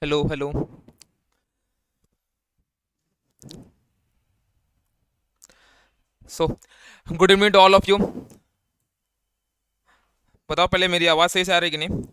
Hello hello. So good evening to all of you. बताओ पहले मेरी आवाज़ सही से आ रही है कि नहीं?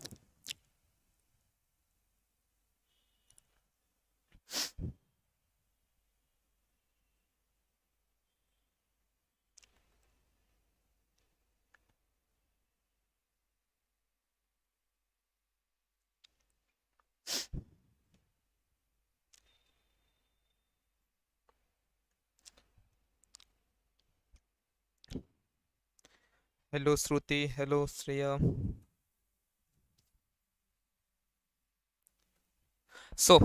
हेलो श्रुति, हेलो श्रेया। सो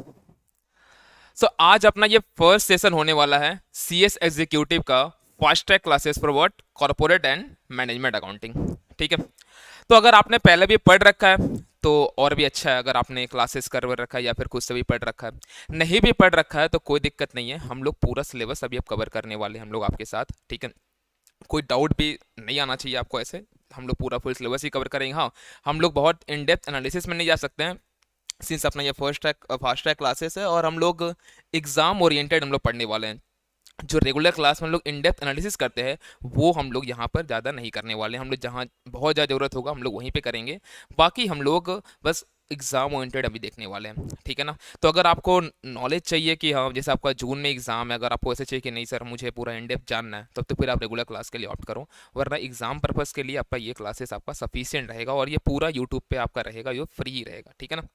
आज अपना ये फर्स्ट सेशन होने वाला है CS एग्जीक्यूटिव का, fast track classes for what corporate and management accounting. ठीक है। तो अगर आपने पहले भी पढ़ रखा है तो और भी अच्छा है, अगर आपने क्लासेस कर रखा है या फिर खुद से भी पढ़ रखा है। नहीं भी पढ़ रखा है तो कोई दिक्कत नहीं है, हम लोग पूरा सिलेबस अभी अब कवर करने वाले हैं हम लोग आपके साथ। ठीक है। कोई डाउट भी नहीं आना चाहिए आपको ऐसे। हम लोग पूरा फुल सिलेबस ही कवर करेंगे। हाँ, हम लोग बहुत इन डेप्थ एनालिसिस में नहीं जा सकते हैं, सिंस अपना ये first track fast track classes है और हम लोग एग्जाम ओरिएंटेड हम लोग पढ़ने वाले हैं। जो रेगुलर क्लास में हम लोग इन डेप्थ एनालिसिस करते हैं वो हम लोग यहाँ पर ज़्यादा नहीं करने वाले हैं। हम लोग जहाँ बहुत ज़्यादा ज़रूरत होगा हम लोग वहीं पे करेंगे। बाकी हम लोग बस एग्जाम ओरिएंटेड अभी देखने वाले हैं। ठीक है ना? तो अगर आपको नॉलेज चाहिए कि हाँ, जैसे आपका जून में एग्जाम है, अगर आपको ऐसे चाहिए कि नहीं सर मुझे पूरा इन डेप्थ जानना है, तब तो फिर आप रेगुलर क्लास के लिए ऑप्ट करो। वरना एग्जाम पर्पज़ के लिए आपका ये क्लासेस आपका सफिशियंट रहेगा और ये पूरा यूट्यूब पे आपका रहेगा, ये फ्री ही रहेगा। ठीक है ना?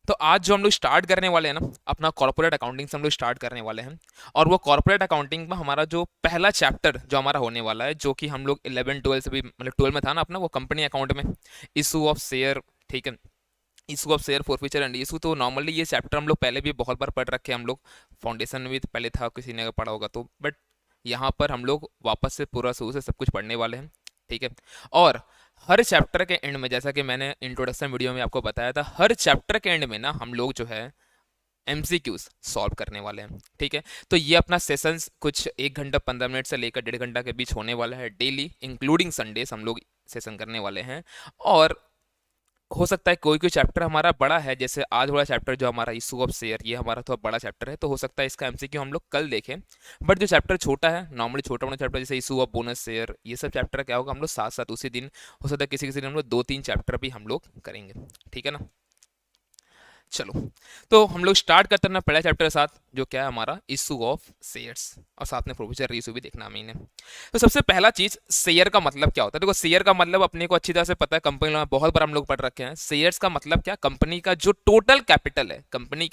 तो आज जो हम लोग स्टार्ट करने वाले हैं ना, अपना कॉर्पोरेट अकाउंटिंग से हम लोग स्टार्ट करने वाले हैं। और वो कॉर्पोरेट अकाउंटिंग में हमारा जो पहला चैप्टर जो हमारा होने वाला है, जो कि हम लोग 11 12 से भी मतलब 12 में था ना अपना, वो कंपनी अकाउंट में इशू ऑफ शेयर। ठीक है। Issue of share forfeiture and issue, तो नॉर्मली ये चैप्टर हम लोग पहले भी बहुत बार पढ़ रखे हैं हम लोग। फाउंडेशन में भी पहले था, किसी ने अगर पढ़ा होगा तो, बट यहाँ पर हम लोग वापस से पूरा शुरू से सब कुछ पढ़ने वाले हैं। ठीक है। और हर चैप्टर के एंड में, जैसा कि मैंने इंट्रोडक्शन वीडियो में आपको बताया था, हर चैप्टर के एंड में ना हम लोग जो है MCQs सॉल्व करने वाले हैं। ठीक है। तो ये अपना सेशंस कुछ 1 घंटा 15 मिनट से लेकर 1.5 घंटा के बीच होने वाला है डेली, इंक्लूडिंग संडेस हम लोग सेशन करने वाले हैं। और हो सकता है कोई कोई चैप्टर हमारा बड़ा है, जैसे आज वाला चैप्टर जो हमारा इशू ऑफ शेयर, ये हमारा थोड़ा बड़ा चैप्टर है, तो हो सकता है इसका MCQ हम लोग कल देखें। बट जो चैप्टर छोटा है, नॉर्मली छोटा मोटा चैप्टर जैसे इशू ऑफ बोनस शेयर, ये सब चैप्टर क्या होगा हम लोग साथ साथ उसी दिन, हो सकता है किसी किसी दिन हम लोग 2 3 चैप्टर भी हम लोग करेंगे। ठीक है ना? चलो, तो हम लोग स्टार्ट करते हैं अपना पहला चैप्टर के साथ, जो क्या है हमारा इशू ऑफ शेयर्स, और साथ में प्रोफेसर इशू भी देखना हमें। तो सबसे पहला चीज, शेयर का मतलब क्या होता है? देखो, शेयर का मतलब अपने को अच्छी तरह से पता है, कंपनी में बहुत बार हम लोग पढ़ रखे हैं। शेयर्स का मतलब क्या? कंपनी का जो टोटल कैपिटल है, कंपनी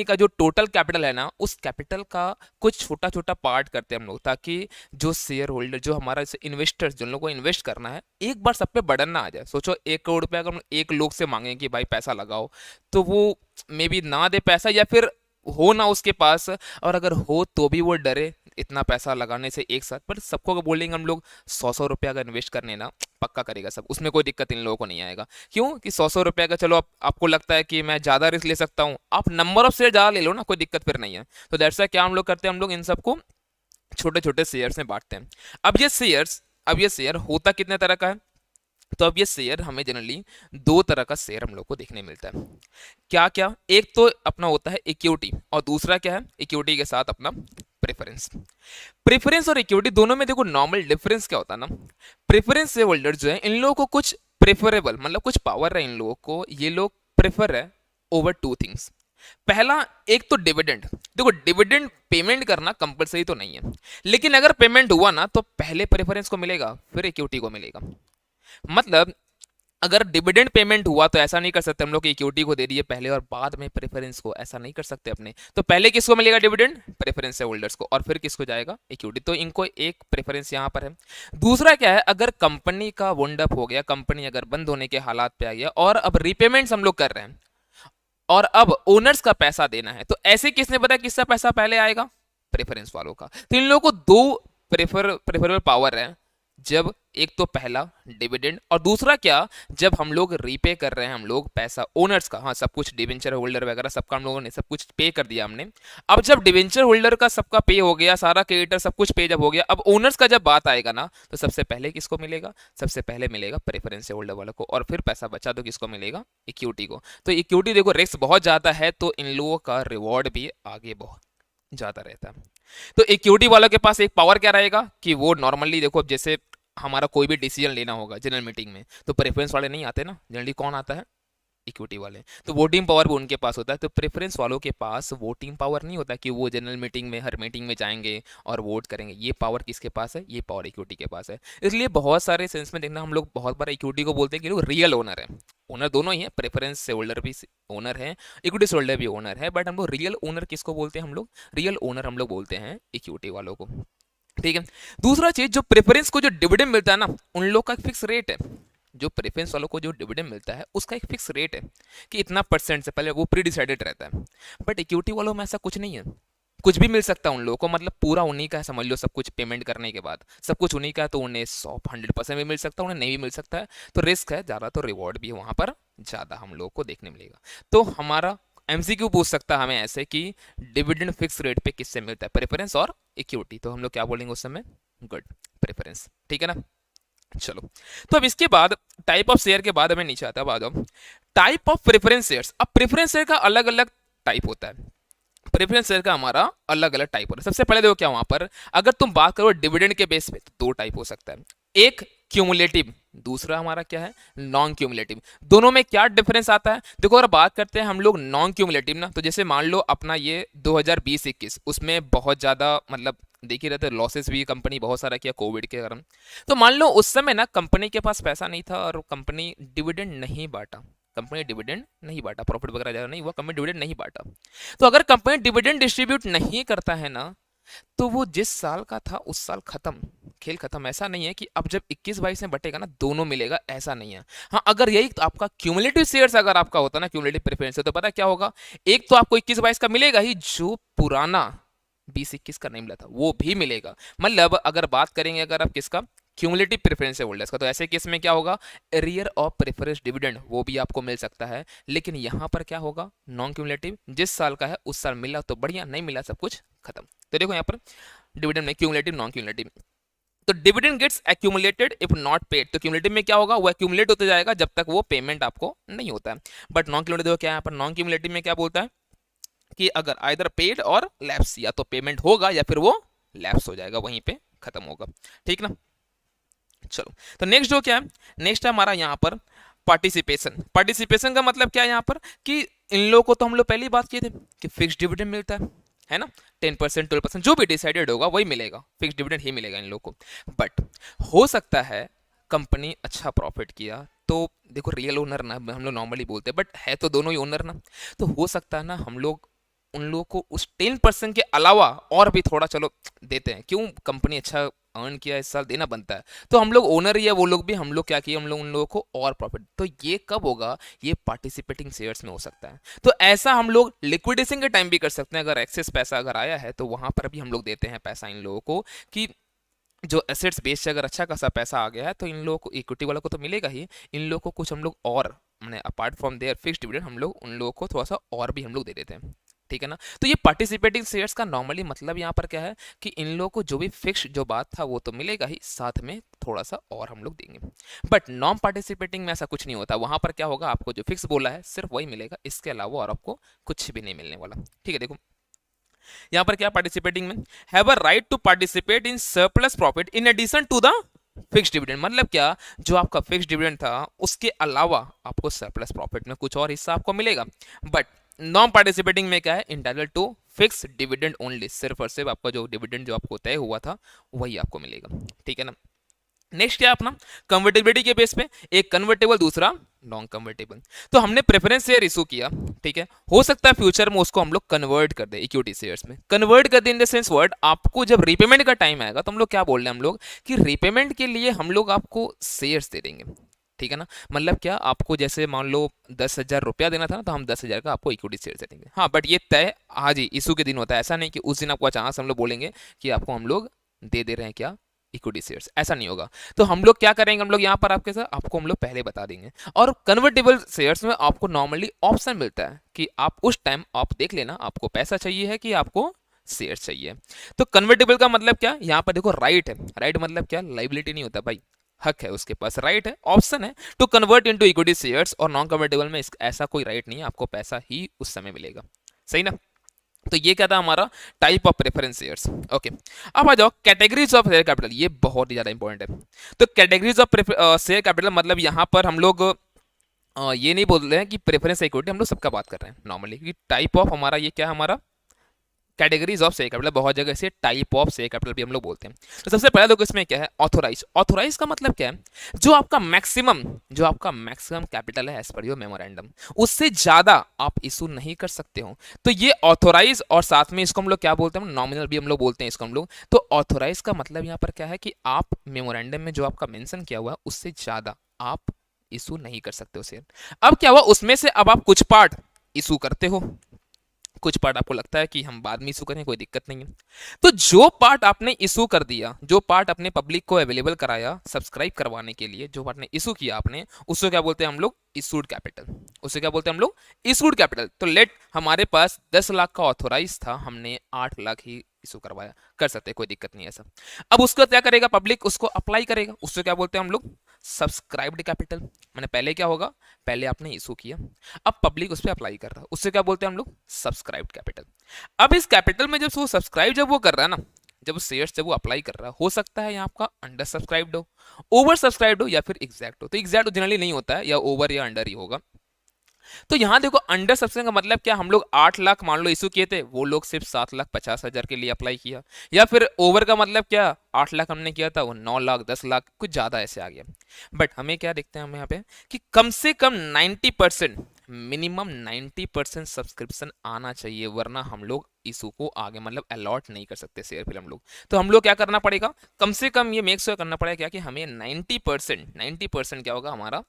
का जो टोटल कैपिटल है ना, उस कैपिटल का कुछ छोटा छोटा पार्ट करते हैं हम लोग, ताकि जो शेयर होल्डर, जो हमारा इन्वेस्टर्स, जिन लोगों को इन्वेस्ट करना है, एक बार सब पे बर्डन ना आ जाए। सोचो 1 करोड़ रुपया अगर हम एक लोग से मांगे कि भाई पैसा लगाओ, तो वो मे बी ना दे पैसा, या फिर हो ना उसके पास, और अगर हो तो भी वो डरे इतना पैसा लगाने से एक साथ। पर सबको अगर बोलेंगे हम लोग 100 100 रुपया अगर इन्वेस्ट करने ना, पक्का करेगा सब, उसमें कोई दिक्कत इन लोगों को नहीं आएगा। क्यों कि 100 100 रुपया का, चलो आपको लगता है कि मैं ज़्यादा रिस्क ले सकता हूँ, आप नंबर ऑफ शेयर ज़्यादा ले लो ना, कोई दिक्कत फिर नहीं है। तो दैट्स व्हाई क्या हम लोग करते हैं, हम लोग इन सबको छोटे छोटे शेयर्स में बांटते हैं। अब ये शेयर होता कितने तरह का है? तो अब ये शेयर हमें जनरली 2 तरह का शेयर हम लोग को देखने मिलता है। क्या क्या? एक तो अपना होता है इक्विटी, और दूसरा क्या है? इक्विटी के साथ अपना प्रेफरेंस। प्रेफरेंस और इक्विटी दोनों में देखो नॉर्मल डिफरेंस क्या होता है ना, प्रेफरेंस से होल्डर जो है, इन लोगों को कुछ प्रेफरेबल, मतलब कुछ पावर है इन लोगों को, ये लोग प्रेफर है ओवर 2 थिंग्स। पहला, एक तो डिविडेंड। देखो, डिविडेंड पेमेंट करना कंपलसरी तो नहीं है, लेकिन अगर पेमेंट हुआ ना तो पहले प्रेफरेंस को मिलेगा, फिर इक्विटी को मिलेगा। मतलब अगर डिविडेंड पेमेंट हुआ तो ऐसा नहीं कर सकते हम लोग कि इक्विटी को दे दिए पहले और बाद में प्रेफरेंस को, ऐसा नहीं कर सकते अपने। तो पहले किसको मिलेगा डिविडेंड? प्रेफरेंस से होल्डर्स को, और फिर किसको जाएगा? इक्विटी। तो इनको एक प्रेफरेंस यहाँ पर है। दूसरा क्या है, अगर कंपनी का वुंड अप हो गया, कंपनी अगर बंद होने के हालात पे आ गया, और अब रिपेमेंट्स हम लोग कर रहे हैं, और अब ओनर्स का पैसा देना है, तो ऐसे किसने पता किसका पैसा पहले आएगा? प्रेफरेंस वालों का। तो इन लोगों को दो प्रेफरेबल पावर है, जब एक तो पहला डिविडेंड और दूसरा क्या, जब हम लोग रीपे कर रहे हैं हम लोग पैसा ओनर्स का, हाँ सब कुछ डिवेंचर होल्डर वगैरह सबका हम लोगों ने सब कुछ पे कर दिया हमने। अब जब डिवेंचर होल्डर का सबका पे हो गया, सारा क्रेडिटर सब कुछ पे जब हो गया, अब ओनर्स का जब बात आएगा ना, तो सबसे पहले किसको मिलेगा, सबसे पहले मिलेगा प्रेफरेंस होल्डर वालों को, और फिर पैसा बचा तो किसको मिलेगा, इक्विटी को। तो इक्विटी देखो रिस्क बहुत ज्यादा है, तो इन लोगों का रिवॉर्ड भी आगे बहुत ज्यादा रहता है। तो इक्विटी वालों के पास एक पावर क्या रहेगा कि वो नॉर्मली देखो, अब जैसे हमारा कोई भी डिसीजन लेना होगा जनरल मीटिंग में, तो प्रेफरेंस वाले नहीं आते ना, जनरली कौन आता है, इक्विटी वाले। तो वोटिंग पावर भी उनके पास होता है। तो प्रेफरेंस वालों के पास वोटिंग पावर नहीं होता कि वो जनरल मीटिंग में हर मीटिंग में जाएंगे और वोट करेंगे। ये पावर किसके पास है, ये पावर इक्विटी के पास है। इसलिए बहुत सारे सेंस में देखना, हम लोग बहुत बार इक्विटी को बोलते हैं कि लोग रियल ओनर है। ओनर दोनों ही है, प्रेफरेंस से होल्डर भी ओनर है, इक्विटी से होल्डर भी ओनर है, बट हम लोग रियल ओनर किसको बोलते हैं, हम लोग रियल ओनर हम लोग बोलते हैं इक्विटी वालों को। ठीक है। दूसरा चीज, जो प्रेफरेंस को जो डिविडेंड मिलता है ना, उन लोग का एक फिक्स रेट है। जो प्रेफरेंस वालों को जो डिविडेंड मिलता है उसका एक फिक्स रेट है कि इतना परसेंट से पहले वो प्री डिसाइडेड रहता है। बट इक्विटी वालों में ऐसा कुछ नहीं है, कुछ भी मिल सकता है उन लोगों को, मतलब पूरा उन्हीं का है समझ लो, सब कुछ पेमेंट करने के बाद सब कुछ उन्हीं का है, तो उन्हें 100% भी मिल सकता है, उन्हें नहीं भी मिल सकता है। तो रिस्क है ज़्यादा, तो रिवॉर्ड भी वहाँ पर ज़्यादा हम लोग को देखने मिलेगा। तो हमारा एमसीक्यू पूछ सकता है हमें ऐसे कि डिविडेंड फिक्स रेट पे किससे मिलता है, प्रेफरेंस और इक्विटी। तो हम लोग क्या बोलेंगे उस समय, गुड, प्रेफरेंस। ठीक है ना। चलो, तो अब इसके बाद टाइप ऑफ शेयर के बाद हमें नीचे आता है, आ जाओ टाइप ऑफ प्रेफरेंस शेयर्स। अब प्रेफरेंस शेयर का अलग अलग टाइप होता है, प्रेफरेंस शेयर का हमारा अलग अलग टाइप होता है। सबसे पहले देखो क्या वहां पर, अगर तुम बात करो डिविडेंड के बेस पे, तो दो टाइप हो सकता है, एक क्यूमुलेटिव, दूसरा हमारा क्या है, नॉन क्यूमुलेटिव। दोनों में क्या डिफरेंस आता है, देखो अगर बात करते हैं हम लोग नॉन क्यूमुलेटिव ना, तो जैसे मान लो अपना ये 2020-21 उसमें बहुत ज्यादा मतलब देख ही रहते लॉसेस भी कंपनी बहुत सारा किया कोविड के कारण। तो मान लो उस समय ना कंपनी के पास पैसा नहीं था और कंपनी डिविडेंड नहीं बांटा, कंपनी डिविडेंड नहीं बांटा, प्रॉफिट वगैरह ज़्यादा नहीं हुआ, कंपनी डिविडेंड नहीं बांटा। तो अगर कंपनी डिविडेंड डिस्ट्रीब्यूट नहीं करता है ना, तो वो जिस साल का था उस साल खत्म, खेल खत्म। ऐसा नहीं है कि अब जब 21-22 में बटेगा ना दोनों मिलेगा, ऐसा नहीं है। हाँ, अगर यही तो आपका क्यूमुलेटिव शेयर्स अगर आपका होता ना, क्यूमुलेटिव प्रेफरेंस, तो पता क्या होगा, एक तो आपको 21-22 का मिलेगा ही, जो पुराना 20-21 का नहीं मिला था वो भी मिलेगा। मतलब अगर बात करेंगे अगर आप किसका, क्यूमुलेटिव प्रेफरेंस होल्डर्स का, तो ऐसे केस में क्या होगा, एरियर ऑफ प्रेफरेंस डिविडेंड वो भी आपको मिल सकता है। लेकिन यहाँ पर क्या होगा, नॉन क्यूमुलेटिव, जिस साल का है उस साल मिला तो बढ़िया, नहीं मिला सब कुछ खत्म। तो देखो यहाँ पर डिविडेंड में क्यूमुलेटिव नॉन क्यूमुलेटिव, तो dividend gets accumulated if not paid. तो क्यूमुलेटिव में क्या होगा, वो एक्यूमुलेट होते जाएगा जब तक वो पेमेंट आपको नहीं होता है। बट नॉन क्यूमुलेटिव क्या है, यहाँ पर नॉन क्यूमुलेटिव में क्या बोलता है कि अगर आइदर पेड और लैप्स, या तो पेमेंट होगा या फिर वो लैप्स हो जाएगा, वहीं पे खत्म होगा। ठीक ना। चलो, तो नेक्स्ट जो क्या है, नेक्स्ट है हमारा यहाँ पर पार्टिसिपेशन। पार्टिसिपेशन का मतलब क्या है यहाँ पर, कि इन लोगों को तो हम लोग पहली बात किए थे कि फिक्स डिविडेंड मिलता है ना, 10% 12% जो भी डिसाइडेड होगा वही मिलेगा, फिक्स डिविडेंड ही मिलेगा इन लोगों को। बट हो सकता है कंपनी अच्छा प्रॉफिट किया, तो देखो रियल ओनर ना हम लोग नॉर्मली बोलते हैं, बट है तो दोनों ही ओनर ना, तो हो सकता है ना हम लोग उन लोगों को उस 10% के अलावा और भी थोड़ा चलो देते हैं, क्यों, कंपनी अच्छा अर्न किया इस साल, देना बनता है। तो हम लोग ओनर ही है, वो लोग भी, हम लोग क्या किए, हम लोग उन लोगों को और प्रॉफिट। तो ये कब होगा, ये पार्टिसिपेटिंग शेयर्स में हो सकता है। तो ऐसा हम लोग लिक्विडेशन के टाइम भी कर सकते हैं, अगर एक्सेस पैसा अगर आया है तो वहां पर भी हम लोग देते हैं पैसा इन लोगों को, कि जो एसेट्स बेच से अगर अच्छा खासा पैसा आ गया है तो इन लोगों को, इक्विटी वालों को तो मिलेगा ही, इन लोगों को कुछ हम लोग और मैंने apart from their fixed dividend हम लोग उन लोगों को थोड़ा सा और भी हम लोग दे देते हैं। ठीक है ना। तो ये पार्टिसिपेटिंग शेयर्स का नॉर्मली मतलब यहाँ पर क्या है कि इन लोगों को जो भी फिक्स जो बात था वो तो मिलेगा ही, साथ में थोड़ा सा और हम लोग देंगे। बट नॉन पार्टिसिपेटिंग में ऐसा कुछ नहीं होता, वहां पर क्या होगा, आपको जो फिक्स बोला है सिर्फ वही मिलेगा, इसके अलावा और आपको कुछ भी नहीं मिलने वाला। ठीक है। देखो यहां पर क्या, पार्टिसिपेटिंग में have a right to participate in surplus profit in addition to the fix dividend. मतलब क्या, जो आपका फिक्स डिविडेंड था उसके अलावा आपको सरप्लस प्रॉफिट में कुछ और हिस्सा आपको मिलेगा। बट नॉन पार्टिसिपेटिंग में क्या है, entitle to fix dividend only, सिर्फ और सिर्फ आपका जो डिविडेंड जो आपको तय हुआ था वही आपको मिलेगा। ठीक है ना। नेक्स्ट क्या अपना, कन्वर्टेबिलिटी के बेस पे, एक कन्वर्टेबल दूसरा नॉन कन्वर्टेबल। तो हमने प्रेफरेंस शेयर इशू किया, ठीक है, हो सकता है फ्यूचर में उसको हम लोग कन्वर्ट कर दे इक्विटी शेयर्स में। कन्वर्ट कर दे इन द सेंस वर्ड, आपको जब रीपेमेंट का टाइम आएगा तो हम लोग क्या बोल रहे हैं हम लोग, कि रीपेमेंट के लिए हम लोग आपको शेयर्स दे देंगे। ठीक है ना। मतलब क्या, आपको जैसे मान लो 10,000 रुपया देना था ना, तो हम 10,000 का आपको इक्विटी शेयर दे देंगे। हाँ, बट ये तय आज ही इशू के दिन होता है, ऐसा नहीं कि उस दिन आपको अचानक हम लोग बोलेंगे कि आपको हम लोग दे रहे हैं क्या, इक्विटी शेयर्स, ऐसा नहीं होगा। तो हम लोग क्या करेंगे, हम लोग यहाँ पर आपके साथ आपको हम लोग पहले बता देंगे। और कन्वर्टेबल शेयर्स में आपको नॉर्मली ऑप्शन मिलता है कि आप उस टाइम आप देख लेना आपको पैसा चाहिए है कि आपको शेयर चाहिए। तो कन्वर्टेबल का मतलब क्या, यहाँ पर देखो राइट है, राइट मतलब क्या, लाइबिलिटी नहीं होता भाई, हक है उसके पास, राइट है, ऑप्शन है to convert into equity shares. और नॉन कन्वर्टेबल में ऐसा कोई राइट नहीं है, आपको पैसा ही उस समय मिलेगा, सही ना। तो ये क्या था हमारा type of preference shares. Okay, अब आ जाओ कैटेगरीज ऑफ शेयर कैपिटल, ये बहुत ही ज्यादा इंपॉर्टेंट है। तो कैटेगरीज ऑफ शेयर कैपिटल मतलब यहाँ पर हम लोग ये नहीं बोल रहे हैं कि प्रेफरेंस इक्विटी, हम लोग सबका बात कर रहे हैं नॉर्मली, क्योंकि टाइप ऑफ हमारा ये क्या है, हमारा कैटेगरीज ऑफ शेयर कैपिटल, बहुत जगह से टाइप ऑफ शेयर कैपिटल भी हम लोग बोलते हैं। तो सबसे पहला देखो इसमें क्या है, ऑथोराइज। ऑथोराइज का मतलब क्या है, जो आपका मैक्सिमम कैपिटल है एज पर योर मेमोरेंडम, उससे ज्यादा आप इशू नहीं कर सकते हो। तो ये ऑथोराइज, और साथ में इसको हम लोग क्या बोलते हैं, नॉमिनल भी हम लोग बोलते हैं इसको हम लोग। तो ऑथोराइज का मतलब यहाँ पर क्या है कि आप मेमोरेंडम में जो आपका मेंशन किया हुआ है उससे ज्यादा आप इशू नहीं कर सकते हो शेयर। अब क्या हुआ, उसमें से अब आप कुछ पार्ट इशू करते हो, कुछ पार्ट आपको लगता है कि हम बाद में इशू करें, कोई दिक्कत नहीं है। तो जो पार्ट आपने इशू कर दिया, जो पार्ट अपने पब्लिक को अवेलेबल कराया सब्सक्राइब करवाने के लिए, जो पार्ट ने इशू किया आपने, उसको क्या बोलते हैं हम लोग, इशूड कैपिटल। उसे क्या बोलते हैं हम लोग, इशूड कैपिटल। तो लेट हमारे पास 10 लाख का ऑथोराइज था, हमने 8 लाख ही इशू करवाया, कर सकते हैं, कोई दिक्कत नहीं है ऐसा। अब उसको क्या करेगा पब्लिक, उसको अप्लाई करेगा, उससे क्या बोलते हैं हम लोग, सब्सक्राइब्ड कैपिटल। मैंने पहले क्या होगा, पहले आपने इशू किया, अब पब्लिक उस पर अप्लाई कर रहा है, उससे क्या बोलते हैं हम लोग, सब्सक्राइब्ड कैपिटल। अब इस कैपिटल में जब वो सब्सक्राइब जब वो कर रहा है ना, जब शेयर्स जब वो अप्लाई कर रहा है, हो सकता है यहाँ आपका अंडर सब्सक्राइब्ड हो, ओवर सब्सक्राइब्ड हो, या फिर एग्जैक्ट हो। तो एग्जैक्ट जनरली नहीं होता है, या ओवर या अंडर ही होगा। तो यहां देखो अंडर सब्सक्रिप्शन का मतलब क्या, हम लोग 8 लाख मान लो इशू किए थे, वो लोग सिर्फ 7,50,000 के लिए अप्लाई किया। या फिर ओवर का मतलब क्या, 8 लाख हमने किया था, वो 9 लाख 10 लाख कुछ ज्यादा ऐसे आ गया। बट हमें क्या देखते हैं हम यहाँ पे कि कम से कम 90%, मिनिमम 90% सब्सक्रिप्शन आना चाहिए, वरना हम लोग इशू को आगे मतलब अलॉट नहीं कर सकते शेयर फिर हम लोग। तो हम लोग क्या करना पड़ेगा, कम से कम ये मेक श्योर करना पड़ेगा क्या कि हमें 90% क्या होगा, हमारा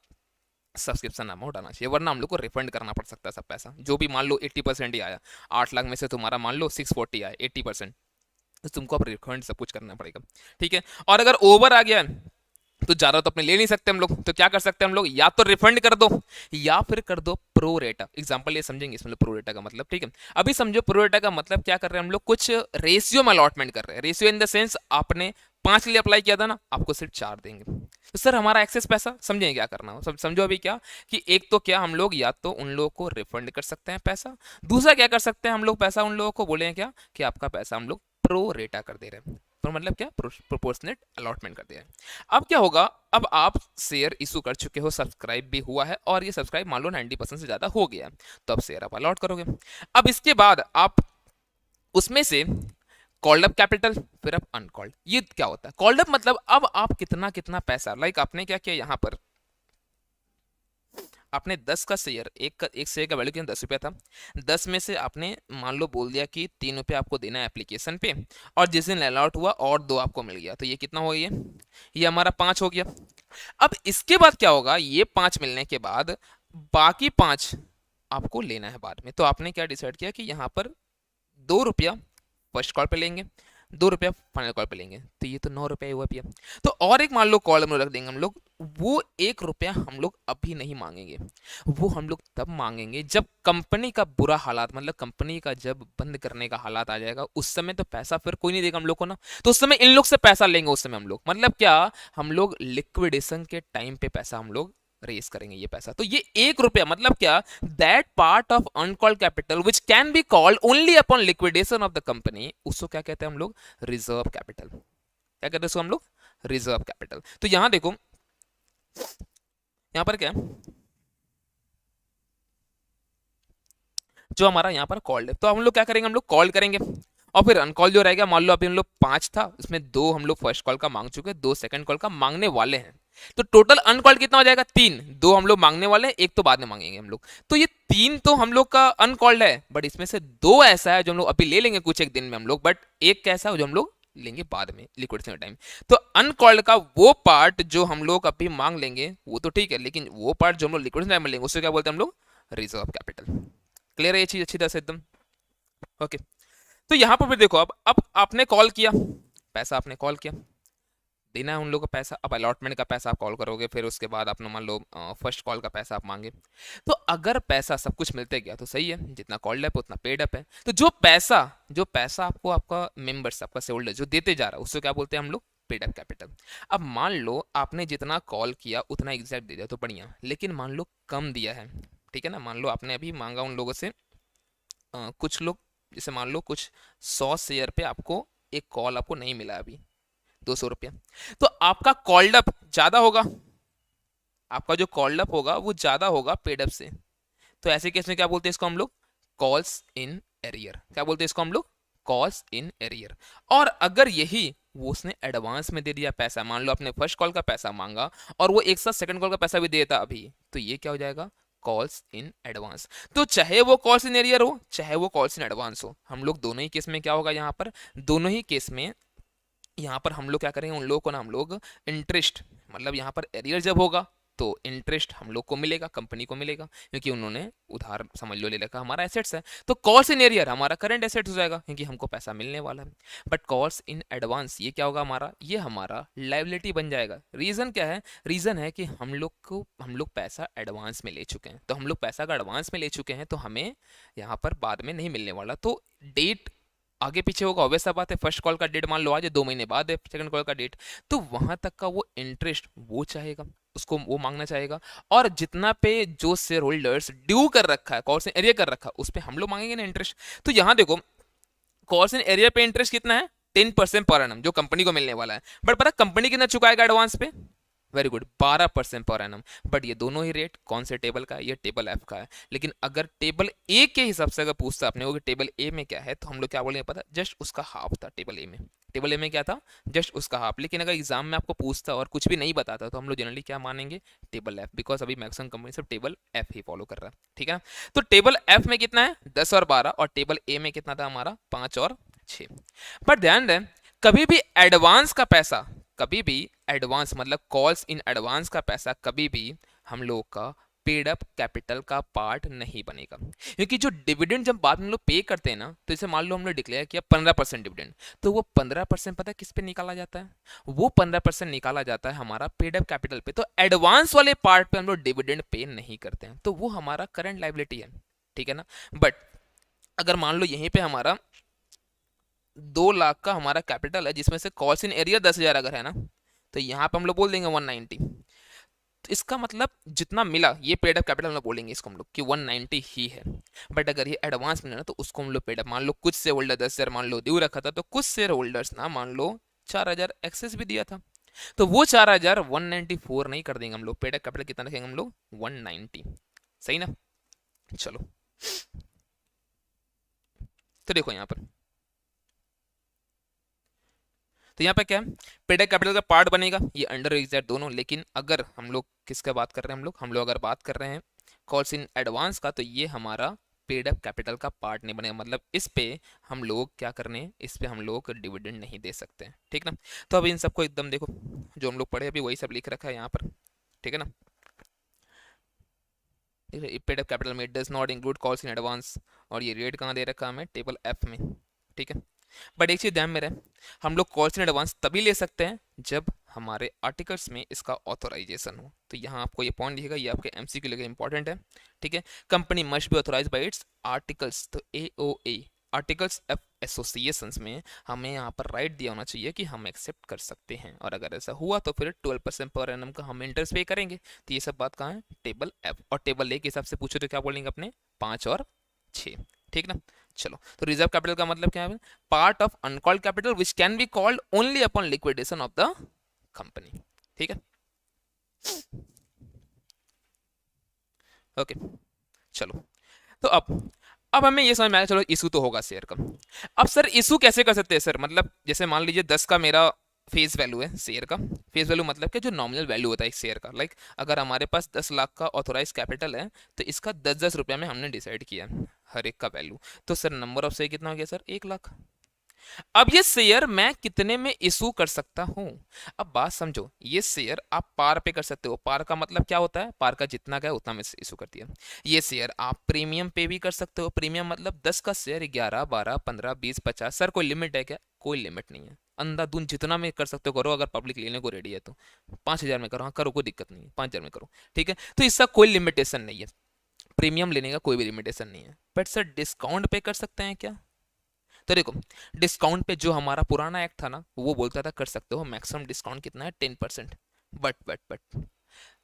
सब्सक्रिप्शन अमाउंट आना चाहिए, वरना हम लोग को रिफंड करना पड़ सकता है सब पैसा। जो भी मान लो 80% ही आया, 8 लाख में से तुम्हारा मान लो 640 आया, 80%, तो तुमको अब रिफंड सब कुछ करना पड़ेगा, ठीक है। और अगर ओवर आ गया तो ज्यादा तो अपने ले नहीं सकते हम लोग, तो क्या कर सकते हैं हम लोग, या तो रिफंड कर दो या फिर कर दो प्रो रेटा। एग्जांपल ये समझेंगे इसमें प्रो रेटा का मतलब, ठीक है। अभी समझो प्रो रेटा का मतलब क्या कर रहे हैं हम लोग, कुछ रेशियो में अलॉटमेंट कर रहे हैं। रेशियो इन द सेंस आपने 5 लिए अप्लाई किया था ना, आपको सिर्फ 4 देंगे। तो सर हमारा एक्सेस पैसा, समझेंगे क्या करना हो, समझो अभी क्या कि एक तो क्या हम लोग या तो उन लोगों को रिफंड कर सकते हैं पैसा, दूसरा क्या कर सकते हैं हम लोग, पैसा उन लोगों को बोले क्या कि आपका पैसा हम लोग प्रो रेटा कर दे रहे हैं। तो मतलब क्या, प्रोपोर्शनेट अलॉटमेंट कर दिया है। अब क्या होगा, अब आप शेयर इशू कर चुके हो, सब्सक्राइब भी हुआ है, और ये सब्सक्राइब मान लो 90% से ज्यादा हो गया है, तो अब शेयर आप अलॉट करोगे। अब इसके बाद आप उसमें से कॉल्ड अप कैपिटल, फिर आप अनकॉल्ड। ये क्या होता है कॉल्ड अप मतलब, अब आप कितना कितना पैसा, लाइक आपने क्या किया यहाँ पर, आपने 10 का शेयर, एक शेयर का वैल्यू कितना 10 रुपया था, 10 में से आपने मान लो बोल दिया कि 3 रुपये आपको देना है एप्लीकेशन पे, और जिस दिन अलॉट हुआ और 2 आपको मिल गया, तो ये कितना हो गया, ये हमारा 5 हो गया। अब इसके बाद क्या होगा, ये 5 मिलने के बाद बाकी 5 आपको लेना है बाद में। तो आपने क्या डिसाइड किया कि यहाँ पर 2 रुपया फर्स्ट कॉल पे लेंगे, 2 रुपया फाइनल कॉल पे लेंगे, तो ये तो 9 रुपया हुआ भैया। तो और एक मान लो कॉल हम लोग रख देंगे हम लोग, वो 1 रुपया हम लोग अभी नहीं मांगेंगे, वो हम लोग तब मांगेंगे जब कंपनी का बुरा हालात, मतलब कंपनी का जब बंद करने का हालात आ जाएगा, उस समय तो पैसा फिर कोई नहीं देगा हम लोग को ना, तो उस समय इन लोग से पैसा लेंगे। उस समय हम लोग मतलब क्या, हम लोग लिक्विडेशन के टाइम पे पैसा हम लोग रेस करेंगे ये पैसा। तो ये 1 रुपया मतलब क्या, that part of uncalled capital which can be called only upon liquidation of the company, उसको क्या कहते हैं हम लोग, रिजर्व कैपिटल। क्या कहते हैं उसको हम लोग, रिजर्व कैपिटल। तो यहां देखो, यहां पर क्या है, जो हमारा यहाँ पर कॉल्ड है, तो हम लोग क्या करेंगे, हम लोग कॉल करेंगे, और फिर अनकॉल जो रहेगा, मान लो अभी हम लोग 5 था, उसमें 2 हम लोग फर्स्ट कॉल का मांग चुके हैं, 2 सेकंड कॉल का मांगने वाले हैं, तो टोटल अनकॉल्ड कितना हो जाएगा, 3। 2 हम लोग मांगने वाले हैं, 1 तो बाद में मांगेंगे हम लोग। तो ये 3 तो हम लोग का अनकॉल्ड है, बट इसमें से 2 ऐसा है जो हम लोग अभी ले लेंगे कुछ एक दिन में हम लोग, बट एक कैसा है जो हम लोग लेंगे बाद में लिक्विडेशन टाइम। तो अनकॉल्ड का वो पार्ट जो हम लोग अभी मांग लेंगे वो तो ठीक है, लेकिन वो पार्ट जो हम लोग लिक्विडेशन टाइम में लेंगे उससे क्या बोलते हैं हम लोग, रिजर्व कैपिटल। क्लियर है ये चीज अच्छी तरह से एकदम, ओके। तो यहां पर भी देखो, अब आपने कॉल किया, पैसा आपने कॉल किया, देना है उन लोगों को पैसा। अब अलॉटमेंट का पैसा आप कॉल करोगे, फिर उसके बाद आपने मान लो फर्स्ट कॉल का पैसा आप मांगे। तो अगर पैसा सब कुछ मिलते गया तो सही है, जितना कॉल्ड अप उतना पेड अप है। तो जो पैसा आपको आपका मेंबर्स आपका शेयर होल्डर जो देते जा रहा है उसको क्या बोलते हैं हम लोग, पेड अप कैपिटल। अब मान लो आपने जितना कॉल किया उतना एग्जैक्ट दे दिया तो बढ़िया, लेकिन मान लो कम दिया है, ठीक है ना, मान लो आपने अभी मांगा उन लोगों से कुछ लोग, जैसे मान लो कुछ 100 शेयर पे आपको एक कॉल आपको नहीं मिला अभी 200 रुपया, तो आपका कॉल्ड अप ज्यादा होगा, आपका जो कॉल्ड अप होगा वो ज्यादा होगा पेड अप से। तो ऐसे केस में क्या बोलते हैं इसको हम लोग, कॉल्स इन एरियर। क्या बोलते हैं इसको हम लोग, कॉल्स इन एरियर। और अगर यही वो उसने एडवांस में दे दिया पैसा, मान लो आपने फर्स्ट कॉल का पैसा मांगा और वो एक साथ सेकंड कॉल का पैसा भी देता अभी, तो ये क्या हो जाएगा, कॉल्स इन एडवांस। तो चाहे वो कॉल्स इन एरियर हो चाहे वो कॉल्स इन एडवांस हो, हम लोग दोनों ही केस में क्या होगा यहाँ पर, दोनों ही केस में यहाँ पर हम लोग क्या करेंगे, उन लोगों को ना हम लोग इंटरेस्ट, मतलब यहाँ पर एरियर जब होगा तो इंटरेस्ट हम लोग को मिलेगा, कंपनी को मिलेगा, क्योंकि उन्होंने उधार समझ लो ले रखा, हमारा एसेट्स है। तो कॉल्स इन एरियर हमारा करंट एसेट्स हो जाएगा क्योंकि हमको पैसा मिलने वाला है। बट कॉल्स इन एडवांस ये क्या होगा हमारा, ये हमारा लाइबिलिटी बन जाएगा। रीजन क्या है, रीजन है कि हम लोग पैसा एडवांस में ले चुके हैं। तो हम लोग पैसा का एडवांस में ले चुके हैं तो हमें यहाँ पर बाद में नहीं मिलने वाला। तो डेट आगे पीछे होगा, ऑब्वियस सा बात है। फर्स्ट कॉल का डेट मान लो आज है, 2 महीने बाद है सेकंड कॉल का डेट, तो वहां तक का वो इंटरेस्ट वो चाहेगा, उसको वो मांगना चाहेगा। और जितना पे जो शेयर होल्डर्स ड्यू कर रखा है, कॉल्स इन एरिया कर रखा है, उस पर हम लोग मांगेंगे ना इंटरेस्ट। तो यहाँ देखो कॉल्स इन एरिया पे इंटरेस्ट कितना है, 10% पर एनम जो कंपनी को मिलने वाला है। बट पता कंपनी कितना चुकाएगा एडवांस पे, very good, 12% per annum. But ये दोनों ही रेट कौन से टेबल का है, ये टेबल एफ का है। लेकिन अगर टेबल ए के हिसाब से अगर पूछता अपने को कि टेबल ए में क्या है, तो हम लोग क्या बोलेंगे पता, जस्ट उसका हाफ था टेबल ए में। टेबल ए में क्या था, जस्ट उसका हाफ। लेकिन अगर एग्जाम में आपको पूछता और कुछ भी नहीं बताता तो हम लोग जनरली क्या मानेंगे, टेबल एफ, बिकॉज अभी मैक्सिमम कंपनी सब टेबल एफ ही फॉलो कर रहा है, ठीक है। तो टेबल एफ में कितना है, 10 और 12, और टेबल ए में कितना था हमारा, 5 और 6। पर ध्यान दें कभी भी एडवांस का पैसा, कभी भी एडवांस मतलब कॉल्स इन एडवांस का पैसा कभी भी हम लोग का पेड अप कैपिटल का पार्ट नहीं बनेगा। क्योंकि जो डिविडेंड जब बाद में लोग पे करते हैं ना, तो इसे मान लो हमने डिक्लेयर किया 15% डिविडेंड, तो वो 15% पता है किस पे निकाला जाता है, वो 15% निकाला जाता है हमारा पेड अप कैपिटल पे। तो एडवांस वाले पार्ट पे हम लोग डिविडेंड पे नहीं करते हैं, तो वो हमारा करंट लायबिलिटी है, ठीक है ना। बट अगर मान लो यहीं पे हमारा 2 लाख का हमारा कैपिटल है, जिसमें से कॉल्स इन एरिया 10,000 अगर है ना, तो यहाँ पे हम लोग बोल देंगे 190। तो इसका मतलब जितना मिला ये पेड अप कैपिटल में बोलेंगे इसको हम लोग कि 190 ही है। बट अगर ये एडवांस मिला ना तो उसको हम लोग पेड अप, मान लो कुछ शेयर होल्डर 10,000 मान लो ड्यू रखा था, तो कुछ शेयर होल्डर्स ना मान लो 4,000 एक्सेस भी दिया था, तो वो 4,000 194 नहीं कर देंगे हम लोग, पेड अप कैपिटल कितना रखेंगे हम लोग, 190। सही ना। चलो तो देखो यहाँ पर, तो यहाँ पे क्या है, पेड अप कैपिटल का पार्ट बनेगा ये अंडर एग्जैक्ट दोनों। लेकिन अगर हम लोग किसका बात कर रहे हैं, हम लोग अगर बात कर रहे हैं कॉल्स इन एडवांस का, तो ये हमारा पेड अप कैपिटल का पार्ट नहीं बनेगा। मतलब इस पे हम लोग क्या करने हैं, इस पे हम लोग डिविडेंड नहीं दे सकते, ठीक ना। तो अभी इन सबको एकदम देखो, जो हम लोग पढ़े अभी वही सब लिख रखा है यहाँ पर, ठीक है ना। पेड अप कैपिटल में does not include calls in advance, और ये रेट कहाँ दे रखा है हमें, टेबल एफ में, ठीक है। बट एक चीज ध्यान में रहे, हम लोग कॉल्स इन एडवांस तभी ले सकते हैं जब हमारे आर्टिकल्स में इसका ऑथोराइजेशन हो। तो यहाँ आपको ये पॉइंट लिखेगा, ये आपके एमसीक्यू के लिए इंपॉर्टेंट है, ठीक है। Company must be authorise by its articles, तो AOA आर्टिकल्स ऑफ एसोसिएशंस में हमें यहाँ पर राइट दिया होना चाहिए कि हम एक्सेप्ट कर सकते हैं। और अगर ऐसा हुआ तो फिर 12% पर एनम का हम इंटरेस्ट पे करेंगे। तो ये सब बात कहाँ है, टेबल एफ। और टेबल ए के हिसाब से पूछो तो क्या बोलेंगे अपने, 5 और 6, ठीक ना। चलो तो रिजर्व कैपिटल का मतलब क्या है, part of uncalled capital which can be called only upon liquidation of the company, ठीक है। ओके चलो, तो अब हमें ये समझ में आया, चलो इशू तो होगा शेयर का। अब सर इशू कैसे कर सकते हैं सर, मतलब जैसे मान लीजिए 10 का मेरा फेस वैल्यू है शेयर का। फेस वैल्यू मतलब क्या, जो नॉमिनल वैल्यू होता है एक शेयर का। लाइक अगर हमारे पास 10 लाख का ऑथोराइज कैपिटल है तो इसका 10-10 रुपया में हमने डिसाइड किया हर एक का वैल्यू। तो सर नंबर ऑफ शेयर कितना हो गया सर, 1 लाख। अब ये शेयर मैं कितने में इशू कर सकता हूं, अब बात समझो। ये शेयर आप पार पे कर सकते हो। पार का मतलब क्या होता है, पार का जितना का है उतना में इशू करती है। ये शेयर आप प्रीमियम पे भी कर सकते हो। प्रीमियम मतलब 10 का शेयर 11, 12, 15, 20, 50, सर कोई लिमिट है क्या, कोई लिमिट नहीं है। अंधाधुंध जितना में कर सकते हो करो, अगर पब्लिक लेने को रेडी है तो 5,000 में करो, हाँ करो, कोई दिक्कत नहीं है, 5,000 में करो, ठीक है। तो इसका कोई लिमिटेशन नहीं है, प्रीमियम लेने का कोई भी लिमिटेशन नहीं है। बट सर डिस्काउंट पे कर सकते हैं क्या? तो देखो, डिस्काउंट पे जो हमारा पुराना एक्ट था ना, वो बोलता था कर सकते हो, मैक्सिमम डिस्काउंट कितना है 10%। बट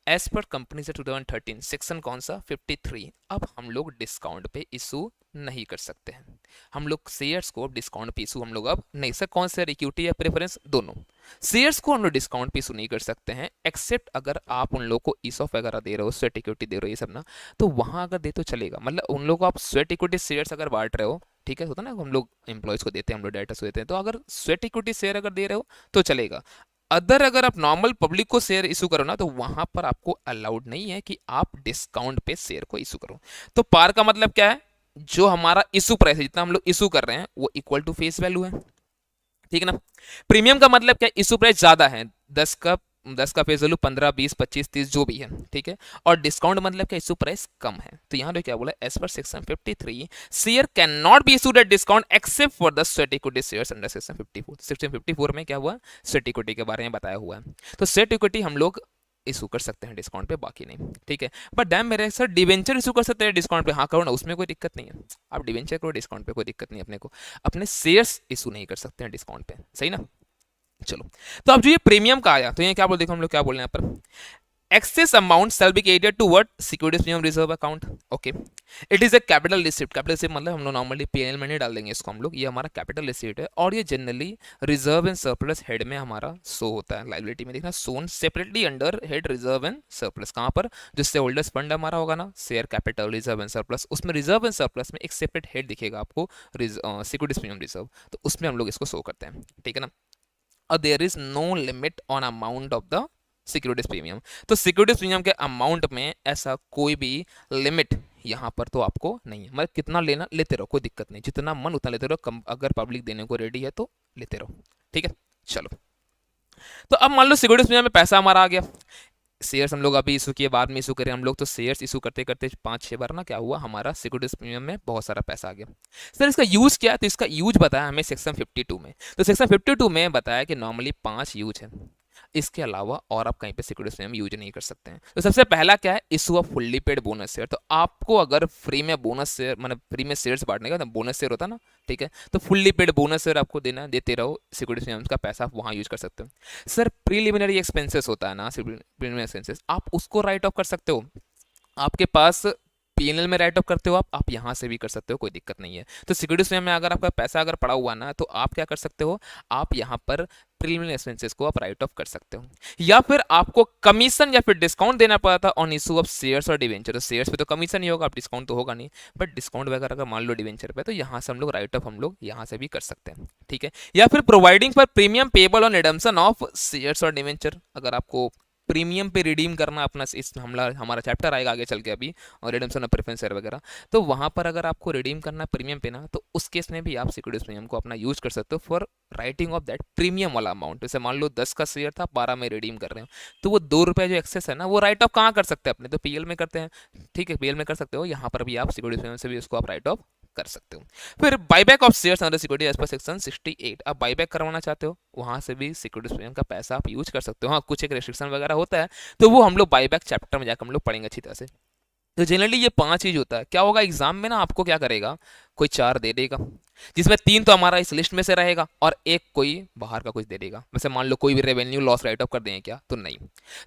एज पर कंपनी से 2013 सेक्शन कौन सा 53, अब हम लोग डिस्काउंट पे इशू नहीं कर सकते हैं। हम लोग शेयर्स को डिस्काउंट पे इशू हम लोग अब नहीं सर, कौन सा इक्विटी या प्रेफरेंस दोनों, शेयर्स को हम लोग डिस्काउंट पे इशू नहीं कर सकते हैं, एक्सेप्ट अगर आप उन लोग को ईसॉफ वगैरह दे रहे हो, स्वेट इक्विटी दे रहे हो, ये सब ना, तो वहां अगर दे तो चलेगा। मतलब उन लोग को आप स्वेट इक्विटी शेयर्स अगर बांट रहे हो, ठीक है, होता ना हम लोग एम्प्लॉयज को देते हैं, हम लोग डायरेक्टर्स को देते हैं, तो अगर स्वेट इक्विटी शेयर अगर दे रहे हो तो चलेगा। अदर अगर आप नॉर्मल पब्लिक को शेयर इशू करो ना, तो वहां पर आपको अलाउड नहीं है कि आप डिस्काउंट पे शेयर को इशू करो। तो पार का मतलब क्या है, जो हमारा इशू प्राइस है, जितना हम लोग इशू कर रहे हैं वो इक्वल टू फेस वैल्यू है, ठीक है ना। प्रीमियम का मतलब क्या, इशू प्राइस ज्यादा है, 10 का फेस वैल्यू 15, 20, 25, 30 जो भी है, ठीक है। और डिस्काउंट मतलब क्या, इशू प्राइस कम है। तो यहाँ पे क्या बोला, as per section 53 share can not be issued at discount except for the sweat equity shares under section 54। Section 54 में क्या हुआ, स्वेट इक्विटी के बारे में बताया हुआ है। तो स्वेट इक्विटी हम लोग इशू कर सकते हैं डिस्काउंट पे, बाकी नहीं, ठीक है। बट डैम मेरे सर डिवेंचर इशू कर सकते हैं डिस्काउंट पे, हाँ करो ना, उसमें कोई दिक्कत नहीं है, आप डिवेंचर करो डिस्काउंट पे, कोई दिक्कत नहीं अपने को। अपने शेयर्स इशू नहीं कर सकते हैं डिस्काउंट पे, सही ना। चलो, तो अब जो ये प्रीमियम का आया, तो ये क्या बोल, देखो हम लोग क्या बोल रहे हैं यहाँ पर, excess amount shall be credited to what, securities premium reserve account, okay, it is a capital receipt। capital receipt मतलब हम लोग नॉर्मली पीएनएल में नहीं डाल देंगे इसको हम लोग, ये हमारा कैपिटल रिसीट है, और ये generally reserve and surplus head में हमारा शो होता है, लाइबिलिटी में देखना shown separately under head reserve and surplus, कहाँ पर, जो शेयर होल्डर्स फंड हमारा होगा ना, share capital reserve and surplus, उसमें रिजर्व एंड सरप्लस में एक सेपरेट हेड दिखेगा आपको, सिक्योरिटीज प्रीमियम रिजर्व, तो उसमें हम लोग इसको शो करते हैं, ठीक है ना। और there is no limit on amount of the securities premium, तो सिक्योरिटीज प्रीमियम के अमाउंट में ऐसा कोई भी लिमिट यहाँ पर तो आपको नहीं है, मतलब कितना लेना लेते रहो, कोई दिक्कत नहीं, जितना मन उतना लेते रहो, अगर पब्लिक देने को रेडी है तो लेते रहो, ठीक है। चलो, तो अब मान लो सिक्योरिटीज प्रीमियम में पैसा हमारा आ गया, शेयर्स हम लोग अभी इशू किए, बाद में इशू करें हम लोग, तो शेयर्स इशू करते करते 5-6 बार ना क्या हुआ, हमारा सिक्योरिटीज प्रीमियम में बहुत सारा पैसा आ गया। सर इसका यूज क्या है, तो इसका यूज बताया हमें सेक्शन 52 में, तो सेक्शन 52 में बताया कि नॉर्मली 5 यूज है, इसके अलावा और आप कहीं पे सिक्योरिटी प्रीमियम यूज नहीं कर सकते हैं। तो सबसे पहला क्या है, issue off fully paid bonus share, तो आपको अगर फ्री में बोनस शेयर, मतलब फ्री में शेयर्स बांटने का तो बोनस शेयर होता है ना, ठीक है, तो फुल्ली पेड बोनस शेयर आपको देना, देते रहो, सिक्योरिटी प्रीमियम का पैसा आप वहां यूज कर सकते हो। सर प्रीलिमिनरी एक्सपेंसेस होता है ना, प्रीलिमिनरी एक्सपेंसेस आप उसको राइट ऑफ कर सकते हो, आपके पास पीएनएल में राइट ऑफ करते हो आप यहाँ से भी कर सकते हो, कोई दिक्कत नहीं है। तो सिक्योरिटी प्रीमियम में अगर आपका पैसा अगर पड़ा हुआ ना, तो आप क्या कर सकते हो, आप यहाँ पर प्रीलिमिनरी एक्सपेंसेस को आप राइट ऑफ कर सकते हो, या फिर आपको कमीशन या फिर डिस्काउंट देना पड़ा था ऑन इशू ऑफ शेयर्स और डिवेंचर, तो शेयर्स पे तो कमीशन ही होगा, आप डिस्काउंट तो होगा नहीं, बट डिस्काउंट वगैरह अगर मान लो डिवेंचर पे, तो यहाँ से हम लोग राइट ऑफ हम लोग यहाँ से भी कर सकते हैं, ठीक है। या फिर providing for premium payable on redemption of shares और डिवेंचर, अगर आपको प्रीमियम पे रिडीम करना अपना, इस हमारा चैप्टर आएगा आगे चल के अभी, और रिडम्पशन ऑफ प्रेफरेंस शेयर वगैरह, तो वहां पर अगर आपको रिडीम करना प्रीमियम पे ना, तो उस केस में भी आप सिक्योरिटीज प्रीमियम को अपना यूज कर सकते हो for writing of that premium वाला अमाउंट। जैसे मान लो 10 का शेयर था, 12 में रिडीम कर रहे हो, तो वो 2 रुपये जो एक्सेस है ना, वो राइट ऑफ कहाँ कर सकते हैं अपने, तो पीएल में करते हैं, ठीक है, पीएल में कर सकते हो, यहाँ पर भी आप सिक्योरिटीज प्रीमियम से भी उसको आप राइट ऑफ कर सकते हो। फिर buyback of shares under security as per section 68, आप बाईबैक करवाना चाहते हो, वहां से भी सिक्योरिटी प्रीमियम का पैसा आप यूज कर सकते हो, हाँ कुछ एक रेस्ट्रिक्शन वगैरह होता है, तो वो हम लोग बाईबैक चैप्टर में जाकर हम लोग पढ़ेंगे अच्छी तरह से। तो जनरली ये 5 चीज होता है, क्या होगा एग्जाम में ना, आपको क्या करेगा, कोई 4 दे देगा, जिसमें 3 तो हमारा इस लिस्ट में से रहेगा, और एक कोई बाहर का कुछ दे देगा, वैसे मान लो कोई भी रेवेन्यू लॉस राइट ऑफ कर देंगे क्या, तो नहीं,